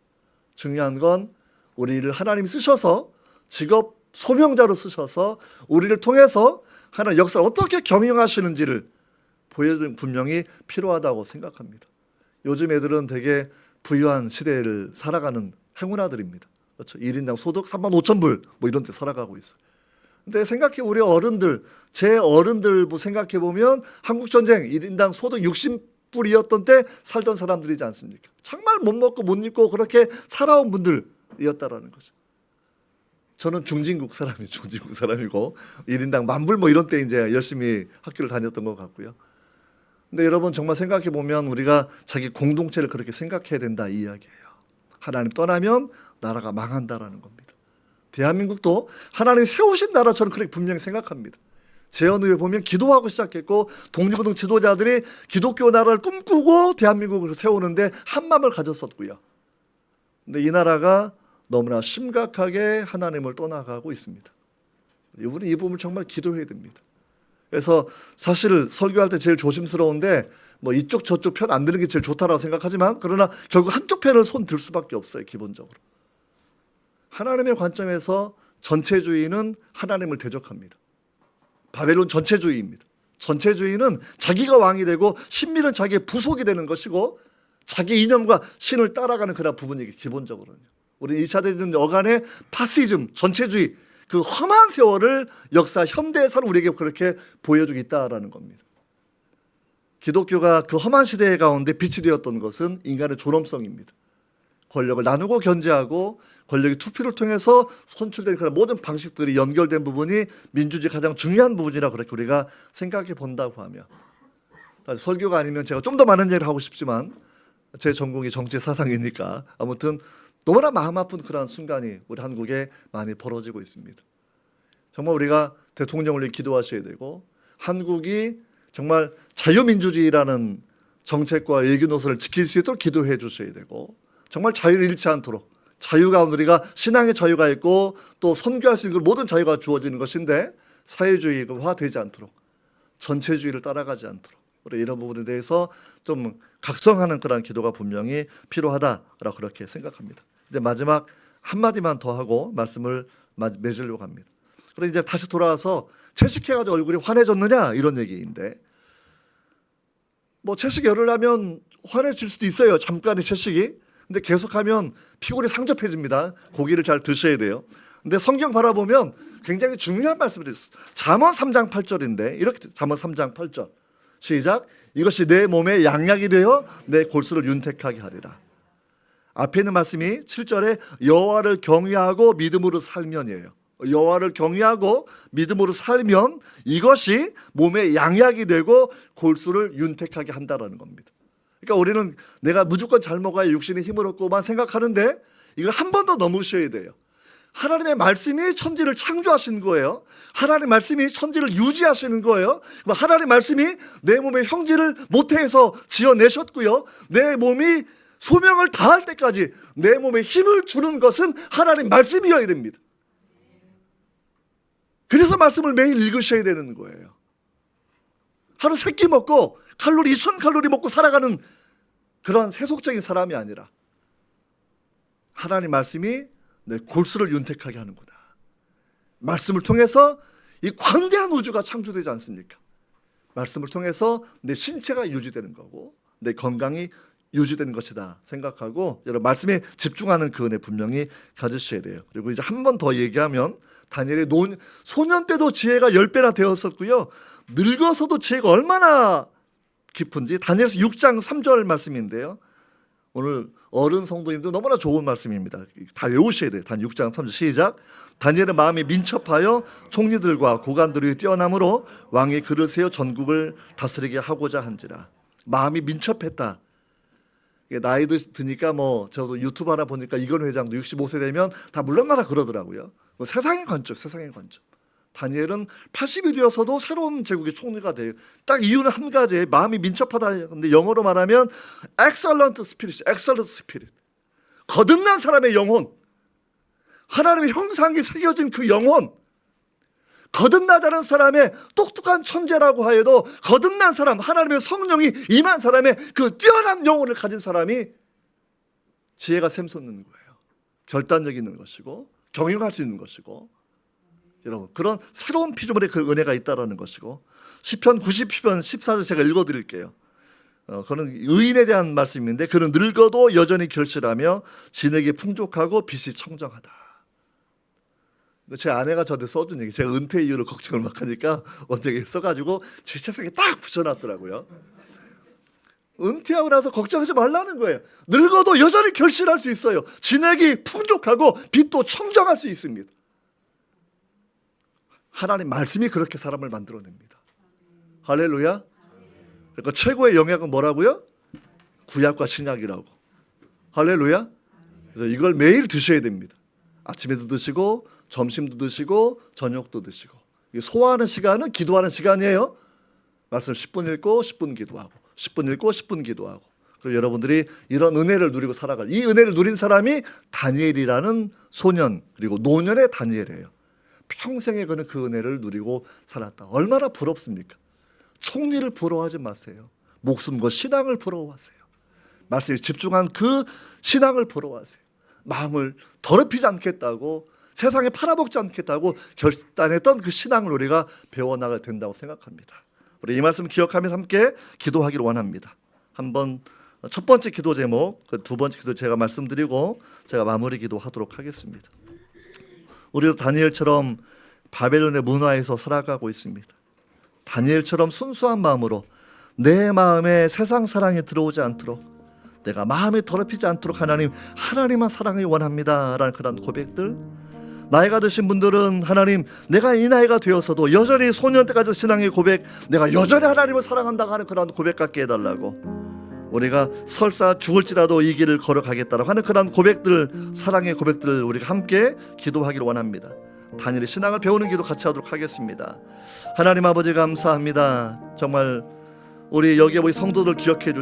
중요한 건 우리를 하나님이 쓰셔서 직업 소명자로 쓰셔서 우리를 통해서 하나님 역사를 어떻게 경영하시는지를 보여주는 분명히 필요하다고 생각합니다. 요즘 애들은 되게 부유한 시대를 살아가는 행운아들입니다. 그렇죠? 1인당 소득 35,000불 뭐 이런 데 살아가고 있어요. 근데 생각해 우리 어른들, 제 어른들 생각해 보면 한국 전쟁 1인당 소득 60불이었던 때 살던 사람들이지 않습니까? 정말 못 먹고 못 입고 그렇게 살아온 분들이었다라는 거죠. 저는 중진국 사람이고 1인당 10,000불 뭐 이런 때 이제 열심히 학교를 다녔던 것 같고요. 근데 여러분 정말 생각해 보면 우리가 자기 공동체를 그렇게 생각해야 된다 이 이야기예요. 하나님 떠나면 나라가 망한다라는 겁니다. 대한민국도 하나님 세우신 나라처럼 그렇게 분명히 생각합니다. 재헌의회 보면 기도하고 시작했고 독립운동 지도자들이 기독교 나라를 꿈꾸고 대한민국을 세우는데 한 마음을 가졌었고요. 근데 이 나라가 너무나 심각하게 하나님을 떠나가고 있습니다. 우리 이 부분을 정말 기도해야 됩니다. 그래서 사실 설교할 때 제일 조심스러운데 뭐 이쪽 저쪽 편 안 드는 게 제일 좋다라고 생각하지만 그러나 결국 한쪽 편을 손 들 수밖에 없어요. 기본적으로. 하나님의 관점에서 전체주의는 하나님을 대적합니다. 바벨론 전체주의입니다. 전체주의는 자기가 왕이 되고 신민은 자기의 부속이 되는 것이고 자기 이념과 신을 따라가는 그런 부분이기 기본적으로는. 우리 2차 대전 여간의 파시즘, 전체주의, 그 험한 세월을 역사 현대에서는 우리에게 그렇게 보여주고 있다라는 겁니다. 기독교가 그 험한 시대 가운데 빛이 되었던 것은 인간의 존엄성입니다. 권력을 나누고 견제하고 권력이 투표를 통해서 선출된 그런 모든 방식들이 연결된 부분이 민주주의 가장 중요한 부분이라 그렇게 우리가 생각해 본다고 하며 설교가 아니면 제가 좀 더 많은 얘기를 하고 싶지만 제 전공이 정치 사상이니까 아무튼 너무나 마음 아픈 그런 순간이 우리 한국에 많이 벌어지고 있습니다. 정말 우리가 대통령을 위해 기도하셔야 되고 한국이 정말 자유민주주의라는 정책과 외교 노선을 지킬 수 있도록 기도해 주셔야 되고 정말 자유를 잃지 않도록 자유 가운데 우리가 신앙의 자유가 있고 또 선교할 수 있는 모든 자유가 주어지는 것인데 사회주의화 되지 않도록 전체주의를 따라가지 않도록 우리 이런 부분에 대해서 좀 각성하는 그런 기도가 분명히 필요하다라고 그렇게 생각합니다. 이제 마지막 한마디만 더 하고 말씀을 맺으려고 합니다. 그럼 이제 다시 돌아와서 채식해가지고 얼굴이 환해졌느냐 이런 얘기인데 뭐 채식 열을 하면 환해질 수도 있어요. 잠깐의 채식이. 근데 계속하면 피골이 상접해집니다. 고기를 잘 드셔야 돼요. 근데 성경 바라보면 굉장히 중요한 말씀을 드렸어요. 잠언 3장 8절인데 이렇게 잠언 3장 8절 시작. 이것이 내 몸에 양약이 되어 내 골수를 윤택하게 하리라. 앞에 있는 말씀이 7절에 여호와를 경외하고 믿음으로 살면이에요. 여호와를 경외하고 믿음으로 살면 이것이 몸에 양약이 되고 골수를 윤택하게 한다라는 겁니다. 그러니까 우리는 내가 무조건 잘 먹어야 육신의 힘을 얻고만 생각하는데 이거 한 번 더 넘으셔야 돼요. 하나님의 말씀이 천지를 창조하신 거예요. 하나님의 말씀이 천지를 유지하시는 거예요. 하나님의 말씀이 내 몸의 형질을 모태에서 지어내셨고요. 내 몸이 소명을 다할 때까지 내 몸에 힘을 주는 것은 하나님의 말씀이어야 됩니다. 그래서 말씀을 매일 읽으셔야 되는 거예요. 하루 3끼 먹고 칼로리 2,000칼로리 먹고 살아가는 그런 세속적인 사람이 아니라 하나님 말씀이 내 골수를 윤택하게 하는구나. 말씀을 통해서 이 광대한 우주가 창조되지 않습니까? 말씀을 통해서 내 신체가 유지되는 거고 내 건강이 유지되는 것이다 생각하고 여러분 말씀에 집중하는 그 은혜 분명히 가지셔야 돼요. 그리고 이제 한 번 더 얘기하면 다니엘의 소년 때도 지혜가 10배나 되었었고요. 늙어서도 지혜가 얼마나 깊은지 다니엘서 6장 3절 말씀인데요. 오늘 어른 성도님들 너무나 좋은 말씀입니다. 다 외우셔야 돼요. 단 6장 3절 시작. 다니엘의 마음이 민첩하여 총리들과 고관들이 뛰어남으로 왕이 그를 세워 전국을 다스리게 하고자 한지라. 마음이 민첩했다. 나이도 드니까 뭐 저도 유튜브 하나 보니까 이건 회장도 65세 되면 다 물러나라 그러더라고요. 세상의 관점, 세상의 관점. 다니엘은 80이 되어서도 새로운 제국의 총리가 돼요. 딱 이유는 한 가지, 마음이 민첩하다. 근데 영어로 말하면 excellent spirit, excellent spirit. 거듭난 사람의 영혼, 하나님의 형상이 새겨진 그 영혼, 거듭나자는 사람의 똑똑한 천재라고 하여도 거듭난 사람, 하나님의 성령이 임한 사람의 그 뛰어난 영혼을 가진 사람이 지혜가 샘솟는 거예요. 결단력 있는 것이고 경영할 수 있는 것이고 여러분 그런 새로운 피조물의 그 은혜가 있다라는 것이고 시편 90편 14절 제가 읽어드릴게요. 그는 의인에 대한 말씀인데 그는 늙어도 여전히 결실하며 진에게 풍족하고 빛이 청정하다. 제 아내가 저한테 써준 얘기, 제가 은퇴 이후로 걱정을 막 하니까 원장이 써가지고 제 책상에 딱 붙여놨더라고요. 은퇴하고 나서 걱정하지 말라는 거예요. 늙어도 여전히 결실할 수 있어요. 진액이 풍족하고 빛도 청정할 수 있습니다. 하나님 말씀이 그렇게 사람을 만들어냅니다. 할렐루야. 그러니까 최고의 영약은 뭐라고요? 구약과 신약이라고. 할렐루야. 그래서 이걸 매일 드셔야 됩니다. 아침에도 드시고 점심도 드시고 저녁도 드시고. 소화하는 시간은 기도하는 시간이에요. 말씀 10분 읽고 10분 기도하고 10분 읽고 10분 기도하고. 그리고 여러분들이 이런 은혜를 누리고 살아갈, 이 은혜를 누린 사람이 다니엘이라는 소년, 그리고 노년의 다니엘이에요. 평생에 그는 그 은혜를 누리고 살았다. 얼마나 부럽습니까? 총리를 부러워하지 마세요. 목숨과 신앙을 부러워하세요. 말씀에 집중한 그 신앙을 부러워하세요. 마음을 더럽히지 않겠다고, 세상에 팔아먹지 않겠다고 결단했던 그 신앙을 우리가 배워나가야 된다고 생각합니다. 우리 이 말씀 기억하면서 함께 기도하기를 원합니다. 한번 첫 번째 기도 제목, 두 번째 기도 제가 말씀드리고 제가 마무리 기도하도록 하겠습니다. 우리도 다니엘처럼 바벨론의 문화에서 살아가고 있습니다. 다니엘처럼 순수한 마음으로 내 마음에 세상 사랑이 들어오지 않도록, 내가 마음에 더럽히지 않도록 하나님만 사랑이 원합니다 라는 그런 고백들, 나이가 드신 분들은 하나님, 내가 이 나이가 되어서도 여전히 소년 때까지 신앙의 고백, 내가 여전히 하나님을 사랑한다고 하는 그런 고백 갖게 해달라고, 우리가 설사 죽을지라도 이 길을 걸어가겠다라고 하는 그런 고백들, 사랑의 고백들 우리가 함께 기도하기를 원합니다. 다니엘의 신앙을 배우는 기도 같이 하도록 하겠습니다. 하나님 아버지 감사합니다. 정말 우리 여기에 우리 성도들 기억해 주시고